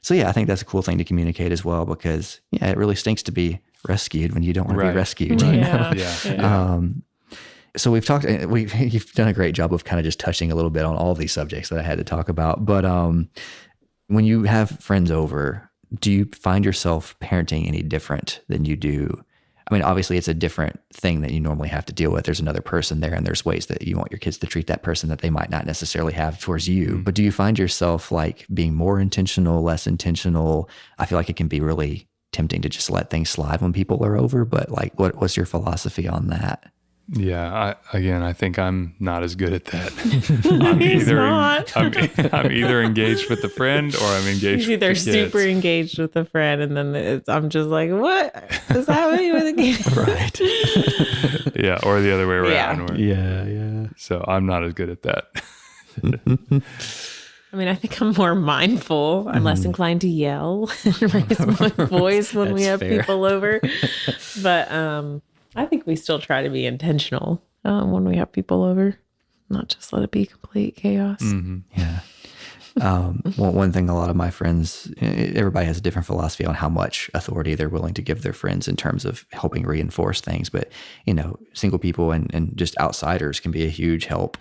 Speaker 1: so, I think that's a cool thing to communicate as well, because it really stinks to be rescued when you don't want to be rescued. So you've done a great job of kind of just touching a little bit on all of these subjects that I had to talk about. But when you have friends over, do you find yourself parenting any different than you do? I mean, obviously it's a different thing that you normally have to deal with. There's another person there and there's ways that you want your kids to treat that person that they might not necessarily have towards you. But do you find yourself like being more intentional, less intentional? I feel like it can be really tempting to just let things slide when people are over, but like what's your philosophy on that?
Speaker 2: Yeah, I think I'm not as good at that. I'm either engaged with the friend or I'm engaged with the kids.
Speaker 3: He's either super engaged with the friend and then I'm just like, what is happening with the kid?
Speaker 2: Right. Yeah, or the other way around.
Speaker 1: Yeah.
Speaker 2: So I'm not as good at that.
Speaker 3: I mean, I think I'm more mindful. I'm less inclined to yell and raise my voice when we have people over. But I think we still try to be intentional when we have people over, not just let it be complete chaos.
Speaker 1: Yeah. One thing a lot of my friends, everybody has a different philosophy on how much authority they're willing to give their friends in terms of helping reinforce things. But, single people and just outsiders can be a huge help.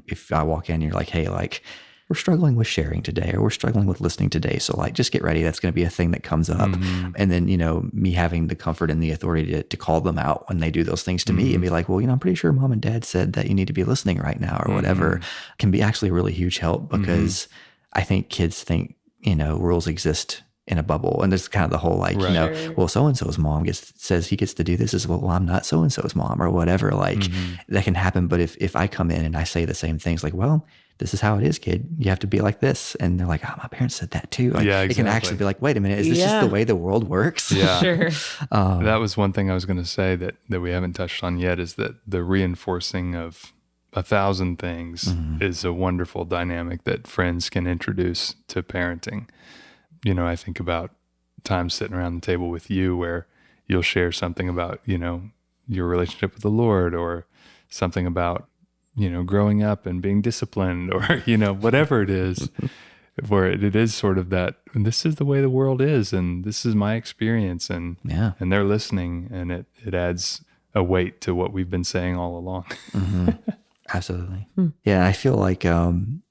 Speaker 1: If I walk in and you're like, hey, like, we're struggling with sharing today, or we're struggling with listening today. So like, just get ready. That's going to be a thing that comes up. And then, me having the comfort and the authority to call them out when they do those things to me and be like, well, I'm pretty sure mom and dad said that you need to be listening right now or whatever, can be actually a really huge help, because I think kids think, rules exist in a bubble. And there's kind of the whole like, well, so-and-so's mom says he gets to do this as well. Well, I'm not so-and-so's mom or whatever. Like that can happen. But if I come in and I say the same things like, well, this is how it is, kid. You have to be like this. And they're like, oh, my parents said that too. Like, It can actually be like, wait a minute, is this just the way the world works?
Speaker 2: Yeah.
Speaker 3: Sure.
Speaker 2: That was one thing I was going to say that we haven't touched on yet, is that the reinforcing of 1,000 things is a wonderful dynamic that friends can introduce to parenting. I think about times sitting around the table with you where you'll share something about, your relationship with the Lord, or something about, growing up and being disciplined, or, whatever it is, where it is sort of that, this is the way the world is, and this is my experience, and they're listening, and it adds a weight to what we've been saying all along.
Speaker 1: Absolutely. Yeah. I feel like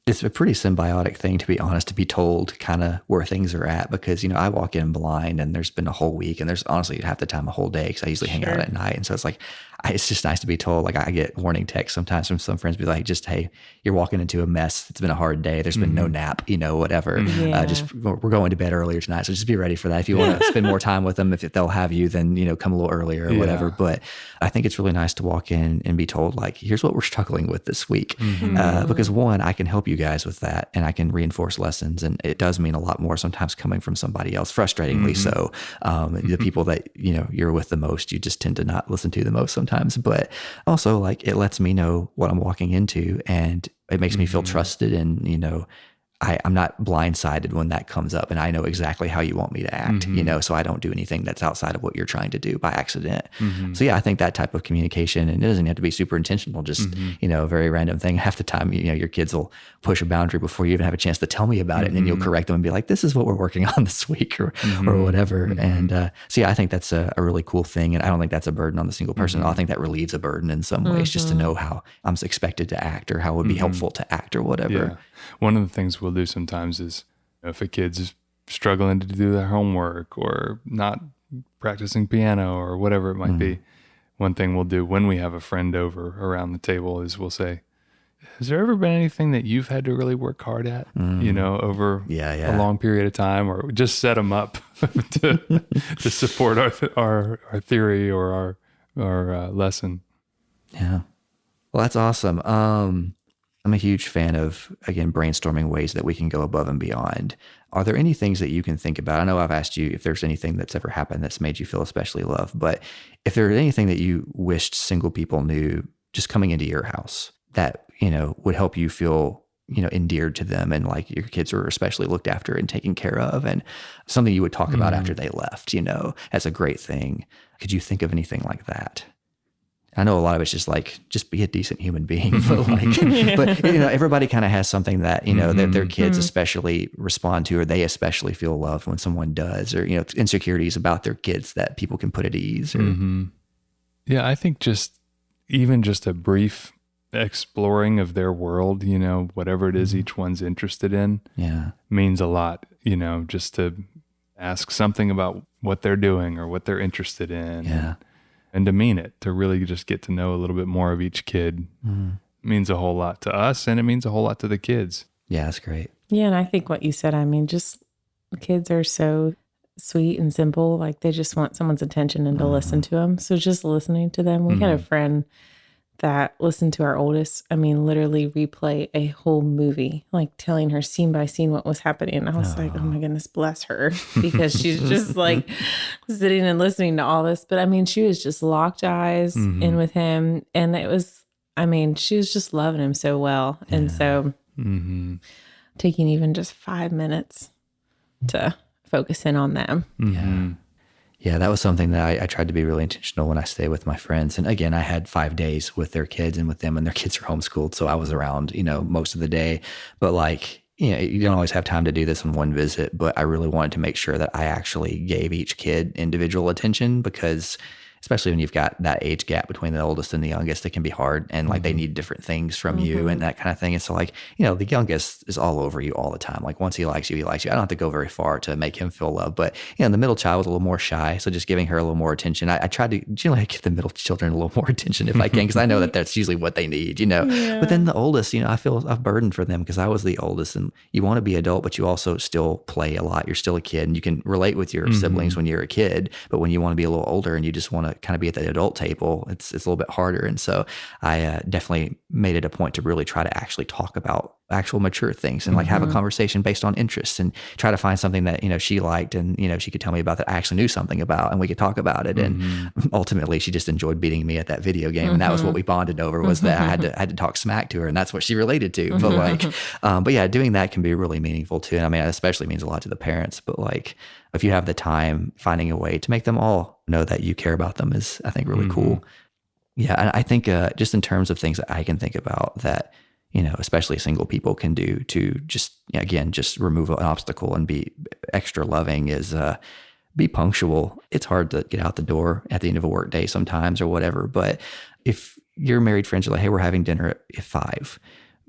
Speaker 1: it's a pretty symbiotic thing, to be honest, to be told kind of where things are at, because, I walk in blind and there's been a whole week, and there's honestly half the time a whole day, because I usually hang out at night. And so it's like, it's just nice to be told. Like I get warning texts sometimes from some friends, be like, just, hey, you're walking into a mess. It's been a hard day. There's been no nap, whatever. We're going to bed earlier tonight. So just be ready for that. If you want to spend more time with them, if they'll have you, then, come a little earlier or whatever. But I think it's really nice to walk in and be told, like, here's what we're struggling with this week. Because one, I can help you guys with that, and I can reinforce lessons. And it does mean a lot more sometimes coming from somebody else, frustratingly so. The people that, you're with the most, you just tend to not listen to the most sometimes. But also, like, it lets me know what I'm walking into, and it makes me feel trusted, and, I'm not blindsided when that comes up, and I know exactly how you want me to act, so I don't do anything that's outside of what you're trying to do by accident. So yeah, I think that type of communication, and it doesn't have to be super intentional, just, a very random thing. Half the time, your kids will push a boundary before you even have a chance to tell me about it. And then you'll correct them and be like, this is what we're working on this week, or whatever. And so yeah, I think that's a really cool thing. And I don't think that's a burden on the single person. I think that relieves a burden in some ways, just to know how I'm expected to act, or how it would be helpful to act, or whatever.
Speaker 2: Yeah. One of the things we'll do sometimes is, if a kid's struggling to do their homework, or not practicing piano, or whatever it might be, one thing we'll do when we have a friend over around the table is we'll say, has there ever been anything that you've had to really work hard at, over a long period of time, or just set them up to support our theory or our lesson?
Speaker 1: Yeah. Well, that's awesome. I'm a huge fan of, again, brainstorming ways that we can go above and beyond. Are there any things that you can think about? I know I've asked you if there's anything that's ever happened that's made you feel especially loved, but if there's anything that you wished single people knew just coming into your house that, would help you feel, endeared to them, and like your kids are especially looked after and taken care of, and something you would talk about after they left, as a great thing. Could you think of anything like that? I know a lot of it's just like, just be a decent human being, but everybody kind of has something that, that their kids especially respond to, or they especially feel loved when someone does, or, insecurities about their kids that people can put at ease. Or...
Speaker 2: Yeah. I think even just a brief exploring of their world, whatever it is each one's interested in, means a lot, just to ask something about what they're doing or what they're interested in. And to mean it, to really just get to know a little bit more of each kid means a whole lot to us, and it means a whole lot to the kids.
Speaker 1: Yeah, that's great.
Speaker 3: Yeah, and I think what you said, just kids are so sweet and simple. Like, they just want someone's attention and to listen to them. So just listening to them. We had a friend that listened to our oldest, literally replay a whole movie, like telling her scene by scene what was happening. And I was like, oh my goodness, bless her, because she's just like sitting and listening to all this. But she was just locked eyes in with him. And it was, she was just loving him so well. And so taking even just 5 minutes to focus in on them.
Speaker 1: Yeah, that was something that I tried to be really intentional when I stay with my friends. And again, I had 5 days with their kids and with them, and their kids are homeschooled. So I was around, most of the day. But like, you don't always have time to do this in one visit, but I really wanted to make sure that I actually gave each kid individual attention, because especially when you've got that age gap between the oldest and the youngest, it can be hard. And like they need different things from you and that kind of thing. And so like, the youngest is all over you all the time. Like once he likes you, he likes you. I don't have to go very far to make him feel loved. But, the middle child was a little more shy. So just giving her a little more attention. I tried to generally give the middle children a little more attention if I can, because I know that that's usually what they need, But then the oldest, I feel I've burdened for them because I was the oldest, and you want to be adult, but you also still play a lot. You're still a kid, and you can relate with your siblings when you're a kid. But when you want to be a little older and you just want to kind of be at the adult table, it's a little bit harder. And so I definitely made it a point to really try to actually talk about actual mature things and like have a conversation based on interests, and try to find something that, she liked and, she could tell me about that I actually knew something about, and we could talk about it. And ultimately she just enjoyed beating me at that video game. And that was what we bonded over, was that I had to talk smack to her, and that's what she related to. But like, but yeah, doing that can be really meaningful too. And I mean, it especially means a lot to the parents, but like, if you have the time, finding a way to make them all know that you care about them is, I think, really cool. Yeah. And I think just in terms of things that I can think about that, especially single people can do to just, again, just remove an obstacle and be extra loving is be punctual. It's hard to get out the door at the end of a work day sometimes or whatever. But if your married friends are like, hey, we're having dinner at 5,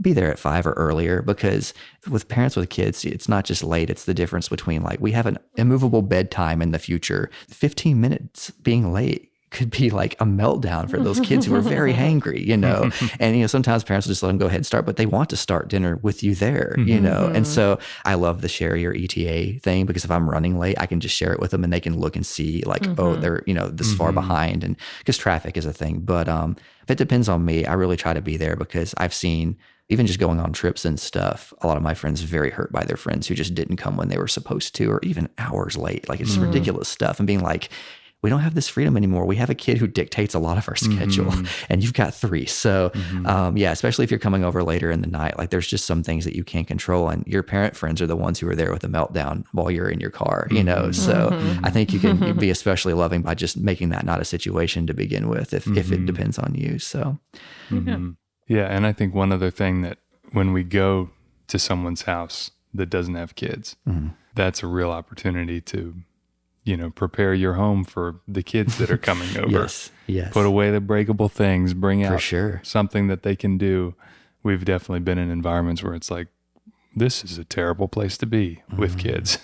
Speaker 1: be there at 5 or earlier, because with parents with kids, it's not just late. It's the difference between like, we have an immovable bedtime in the future. 15 minutes being late could be like a meltdown for those kids who are very hangry, and, sometimes parents will just let them go ahead and start, but they want to start dinner with you there, And so I love the share your ETA thing, because if I'm running late, I can just share it with them and they can look and see like, oh, they're, this far behind, and because traffic is a thing. But if it depends on me, I really try to be there, because I've seen, even just going on trips and stuff, a lot of my friends very hurt by their friends who just didn't come when they were supposed to, or even hours late. Like, it's just ridiculous stuff. And being like, we don't have this freedom anymore. We have a kid who dictates a lot of our schedule, and you've got 3. So especially if you're coming over later in the night, like there's just some things that you can't control, and your parent friends are the ones who are there with a meltdown while you're in your car, So I think you can be especially loving by just making that not a situation to begin with, if it depends on you. So.
Speaker 2: Yeah. And I think one other thing, that when we go to someone's house that doesn't have kids, that's a real opportunity to, prepare your home for the kids that are coming over.
Speaker 1: Yes.
Speaker 2: Put away the breakable things, bring out
Speaker 1: sure.
Speaker 2: something that they can do. We've definitely been in environments where it's like, this is a terrible place to be with kids.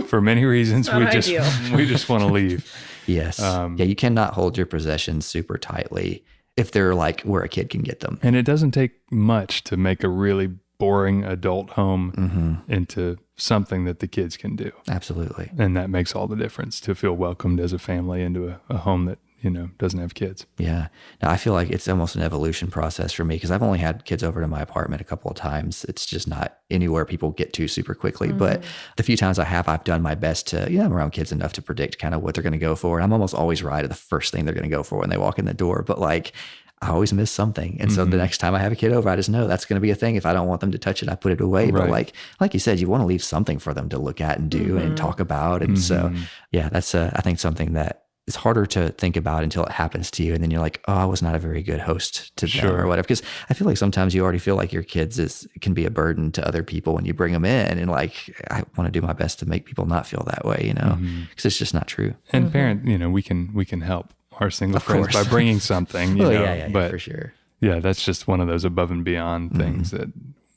Speaker 2: For many reasons, we just want to leave.
Speaker 1: Yes. You cannot hold your possessions super tightly if they're like where a kid can get them.
Speaker 2: And it doesn't take much to make a really boring adult home into something that the kids can do.
Speaker 1: Absolutely.
Speaker 2: And that makes all the difference, to feel welcomed as a family into a home that, doesn't have kids.
Speaker 1: Yeah. Now I feel like it's almost an evolution process for me, because I've only had kids over to my apartment a couple of times. It's just not anywhere people get to super quickly. But the few times I have, I've done my best to, I'm around kids enough to predict kind of what they're going to go for. And I'm almost always right at the first thing they're going to go for when they walk in the door. But like, I always miss something. And so the next time I have a kid over, I just know that's going to be a thing. If I don't want them to touch it, I put it away. Right. But like you said, you want to leave something for them to look at and do and talk about. And so, that's I think something that is harder to think about until it happens to you. And then you're like, oh, I was not a very good host to them or whatever. Because I feel like sometimes you already feel like your kids can be a burden to other people when you bring them in. And like, I want to do my best to make people not feel that way, because it's just not true.
Speaker 2: And parent, we can help our single friends by bringing something, but
Speaker 1: for sure.
Speaker 2: Yeah, that's just one of those above and beyond things that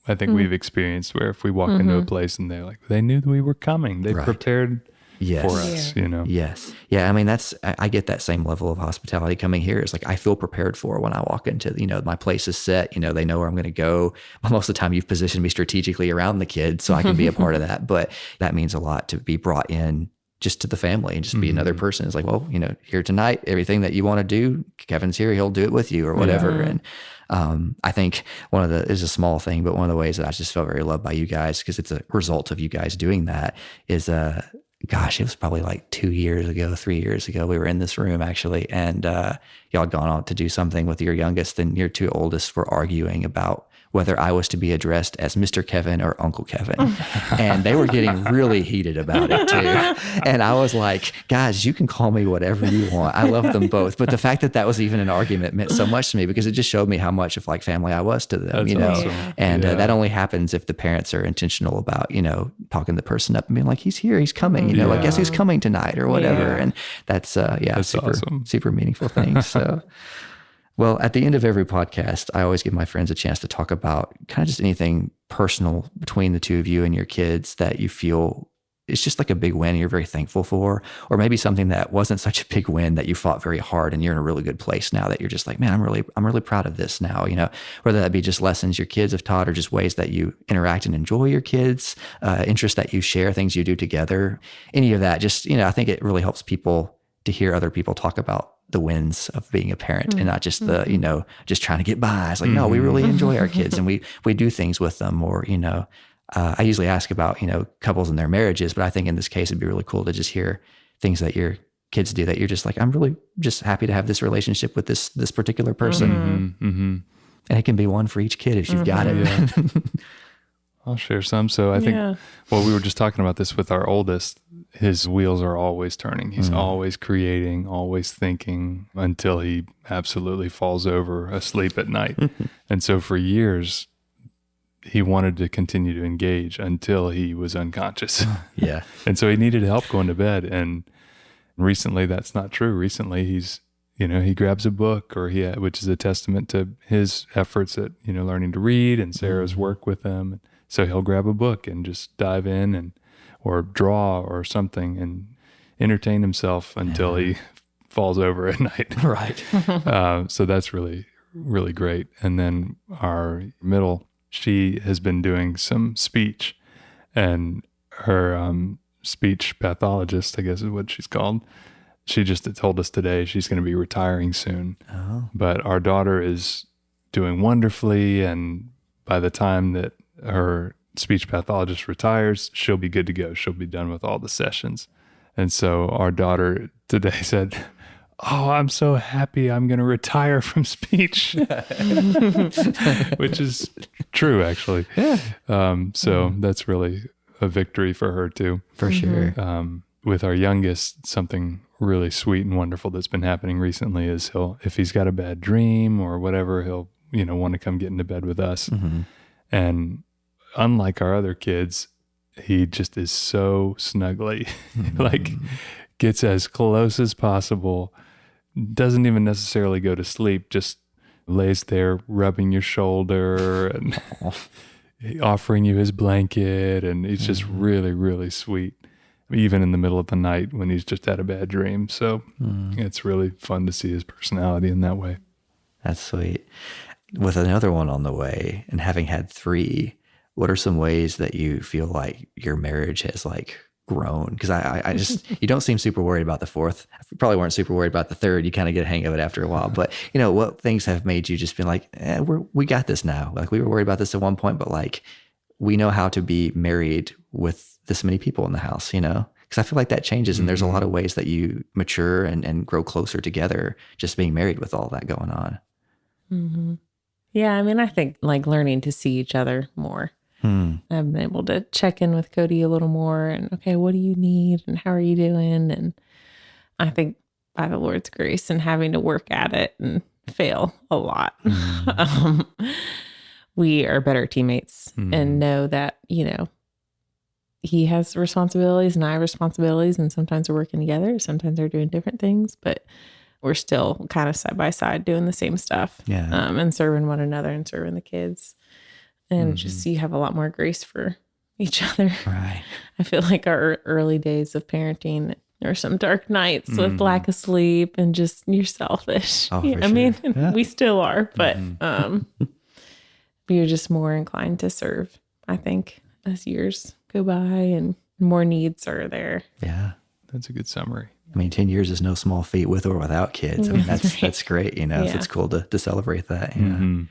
Speaker 2: I think we've experienced, where if we walk into a place and they knew that we were coming, they prepared for us,
Speaker 1: Yes. Yeah. I mean, I get that same level of hospitality coming here. It's like, I feel prepared for when I walk into, my place is set, they know where I'm going to go. Most of the time you've positioned me strategically around the kids so I can be a part of that. But that means a lot to be brought in just to the family and just be another person. It's like, well, here tonight, everything that you want to do, Kevin's here, he'll do it with you or whatever. And I think is a small thing, but one of the ways that I just felt very loved by you guys, because it's a result of you guys doing that, is it was probably like 3 years ago, we were in this room actually, and y'all had gone on to do something with your youngest, and your 2 oldest were arguing about whether I was to be addressed as Mr. Kevin or Uncle Kevin. And they were getting really heated about it too. And I was like, guys, you can call me whatever you want. I love them both. But the fact that that was even an argument meant so much to me, because it just showed me how much of like family I was to them,
Speaker 2: That's
Speaker 1: you know.
Speaker 2: awesome.
Speaker 1: And that only happens if the parents are intentional about, you know, talking the person up and being like, he's here, he's coming, you know, like, guess who's coming tonight or whatever. And that's super
Speaker 2: awesome.
Speaker 1: super meaningful things. So well, at the end of every podcast, I always give my friends a chance to talk about kind of just anything personal between the two of you and your kids that you feel it's just like a big win and you're very thankful for, or maybe something that wasn't such a big win that you fought very hard and you're in a really good place now that you're just like, man, I'm really proud of this now, you know, whether that be just lessons your kids have taught or just ways that you interact and enjoy your kids, interests that you share, things you do together, any of that. Just, you know, I think it really helps people to hear other people talk about the wins of being a parent and not just the, you know, just trying to get by. It's like, no, we really enjoy our kids and we do things with them. Or, you know, I usually ask about, you know, couples and their marriages, but I think in this case, it'd be really cool to just hear things that your kids do that you're just like, I'm really just happy to have this relationship with this particular person. And it can be one for each kid if you've got it.
Speaker 2: Yeah. I'll share some. So I think, well, we were just talking about this with our oldest. His wheels are always turning. He's always creating, always thinking until he absolutely falls over asleep at night. And so for years, he wanted to continue to engage until he was unconscious.
Speaker 1: Yeah.
Speaker 2: And so he needed help going to bed. And recently that's not true. Recently he's, you know, he grabs a book which is a testament to his efforts at, you know, learning to read and Sarah's work with him. So he'll grab a book and just dive in or draw or something and entertain himself until he falls over at night.
Speaker 1: Right.
Speaker 2: So that's really, really great. And then our middle, she has been doing some speech, and her speech pathologist, I guess is what she's called. She just told us today she's going to be retiring soon. Oh. But our daughter is doing wonderfully. And by the time that her speech pathologist retires, she'll be good to go. She'll be done with all the sessions. And so our daughter today said, "Oh, I'm so happy I'm going to retire from speech," which is true, actually. Yeah. So that's really a victory for her too.
Speaker 1: For sure.
Speaker 2: With our youngest, something really sweet and wonderful that's been happening recently is if he's got a bad dream or whatever, he'll, you know, want to come get into bed with us. And unlike our other kids, he just is so snuggly, like gets as close as possible, doesn't even necessarily go to sleep, just lays there rubbing your shoulder and offering you his blanket. And he's just really, really sweet, even in the middle of the night when he's just had a bad dream. So it's really fun to see his personality in that way.
Speaker 1: That's sweet. With another one on the way and having had 3, what are some ways that you feel like your marriage has like grown? Because I just, you don't seem super worried about the 4th. You probably weren't super worried about the 3rd. You kind of get a hang of it after a while. But, you know, what things have made you just been like, we got this now? Like we were worried about this at one point, but like we know how to be married with this many people in the house, you know? Because I feel like that changes and there's a lot of ways that you mature and grow closer together just being married with all that going on.
Speaker 3: Yeah, I mean, I think like learning to see each other more. I've been able to check in with Cody a little more and, okay, what do you need and how are you doing? And I think by the Lord's grace and having to work at it and fail a lot, we are better teammates and know that, you know, he has responsibilities and I have responsibilities, and sometimes we're working together, sometimes we're doing different things, but we're still kind of side by side doing the same stuff, and serving one another and serving the kids. And just you have a lot more grace for each other.
Speaker 1: Right.
Speaker 3: I feel like our early days of parenting, there were some dark nights with lack of sleep and just you're selfish.
Speaker 1: Oh,
Speaker 3: I mean, we still are, but you're just more inclined to serve, I think, as years go by and more needs are there.
Speaker 1: Yeah.
Speaker 2: That's a good summary.
Speaker 1: I mean, 10 years is no small feat with or without kids. I mean, that's great, you know, so it's cool to celebrate that. You know?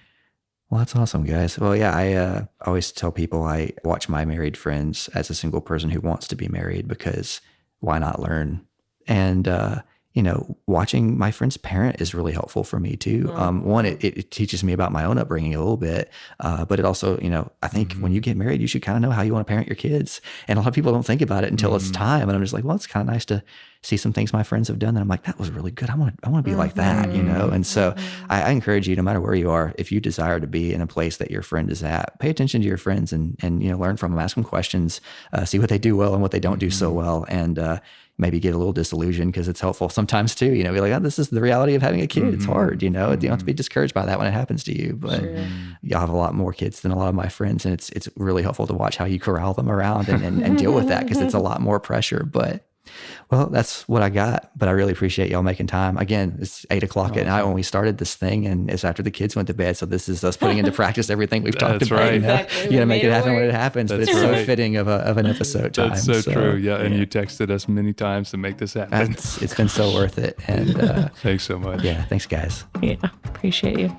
Speaker 1: Well, that's awesome, guys. Well, yeah, I always tell people I watch my married friends as a single person who wants to be married because why not learn? And watching my friend's parent is really helpful for me too. One, it teaches me about my own upbringing a little bit, but it also, I think when you get married, you should kind of know how you want to parent your kids. And a lot of people don't think about it until it's time. And I'm just like, well, it's kind of nice to see some things my friends have done that I'm like, that was really good. I want to be like that, And so I encourage you, no matter where you are, if you desire to be in a place that your friend is at, pay attention to your friends and learn from them, ask them questions, see what they do well and what they don't do so well. And, maybe get a little disillusioned because it's helpful sometimes too, be like, oh, this is the reality of having a kid. It's hard, you don't have to be discouraged by that when it happens to you, but y'all have a lot more kids than a lot of my friends. And it's really helpful to watch how you corral them around and deal with that, because it's a lot more pressure. But well, that's what I got, but I really appreciate y'all making time. Again, it's 8:00 at night when we started this thing, and it's after the kids went to bed. So this is us putting into practice everything we've talked about.
Speaker 2: Right.
Speaker 3: Exactly.
Speaker 1: You got to make it happen when it happens, but it's so
Speaker 2: right.
Speaker 1: fitting of an episode time.
Speaker 2: That's so true. Yeah. And you texted us many times to make this happen.
Speaker 1: It's been so worth it. And
Speaker 2: thanks so much.
Speaker 1: Yeah. Thanks, guys.
Speaker 3: Yeah. Appreciate you.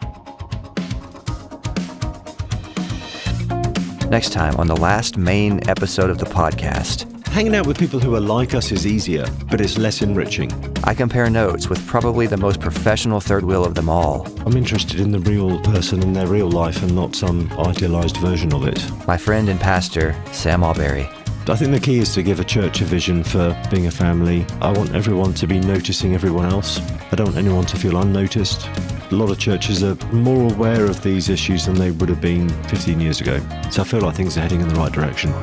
Speaker 1: Next time on the last main episode of the podcast.
Speaker 4: Hanging out with people who are like us is easier, but it's less enriching.
Speaker 1: I compare notes with probably the most professional third wheel of them all.
Speaker 4: I'm interested in the real person and their real life and not some idealized version of it.
Speaker 1: My friend and pastor, Sam Alberry.
Speaker 4: I think the key is to give a church a vision for being a family. I want everyone to be noticing everyone else. I don't want anyone to feel unnoticed. A lot of churches are more aware of these issues than they would have been 15 years ago. So I feel like things are heading in the right direction.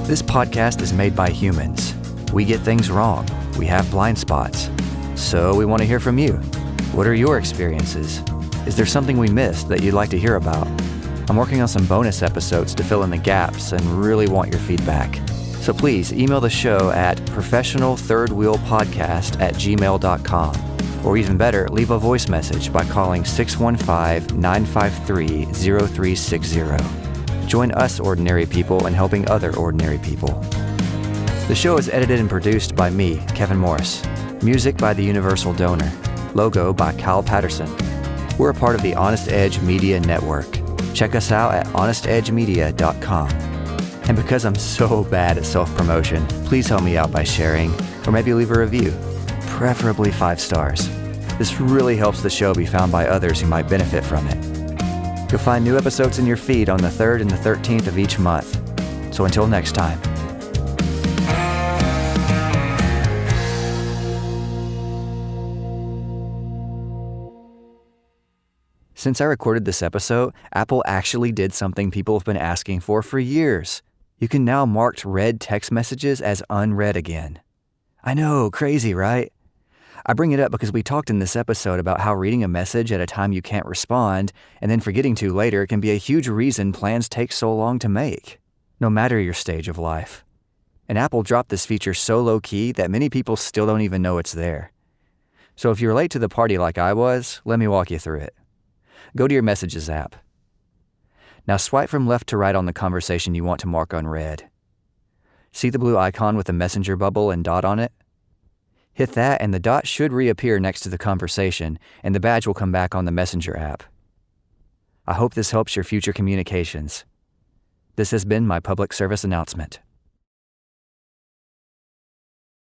Speaker 1: This podcast is made by humans. We get things wrong. We have blind spots. So we want to hear from you. What are your experiences? Is there something we missed that you'd like to hear about? I'm working on some bonus episodes to fill in the gaps and really want your feedback. So please email the show at professionalthirdwheelpodcast@gmail.com. Or even better, leave a voice message by calling 615-953-0360. Join us ordinary people in helping other ordinary people. The show is edited and produced by me, Kevin Morris. Music by The Universal Donor. Logo by Kyle Patterson. We're a part of the Honest Edge Media Network. Check us out at honestedgemedia.com. And because I'm so bad at self-promotion, please help me out by sharing, or maybe leave a review, preferably 5 stars. This really helps the show be found by others who might benefit from it. You'll find new episodes in your feed on the 3rd and the 13th of each month. So until next time. Since I recorded this episode, Apple actually did something people have been asking for years. You can now mark read text messages as unread again. I know, crazy, right? I bring it up because we talked in this episode about how reading a message at a time you can't respond and then forgetting to later can be a huge reason plans take so long to make, no matter your stage of life. And Apple dropped this feature so low-key that many people still don't even know it's there. So if you're late to the party like I was, let me walk you through it. Go to your Messages app. Now swipe from left to right on the conversation you want to mark unread. See the blue icon with the messenger bubble and dot on it? Hit that and the dot should reappear next to the conversation, and the badge will come back on the Messenger app. I hope this helps your future communications. This has been my public service announcement.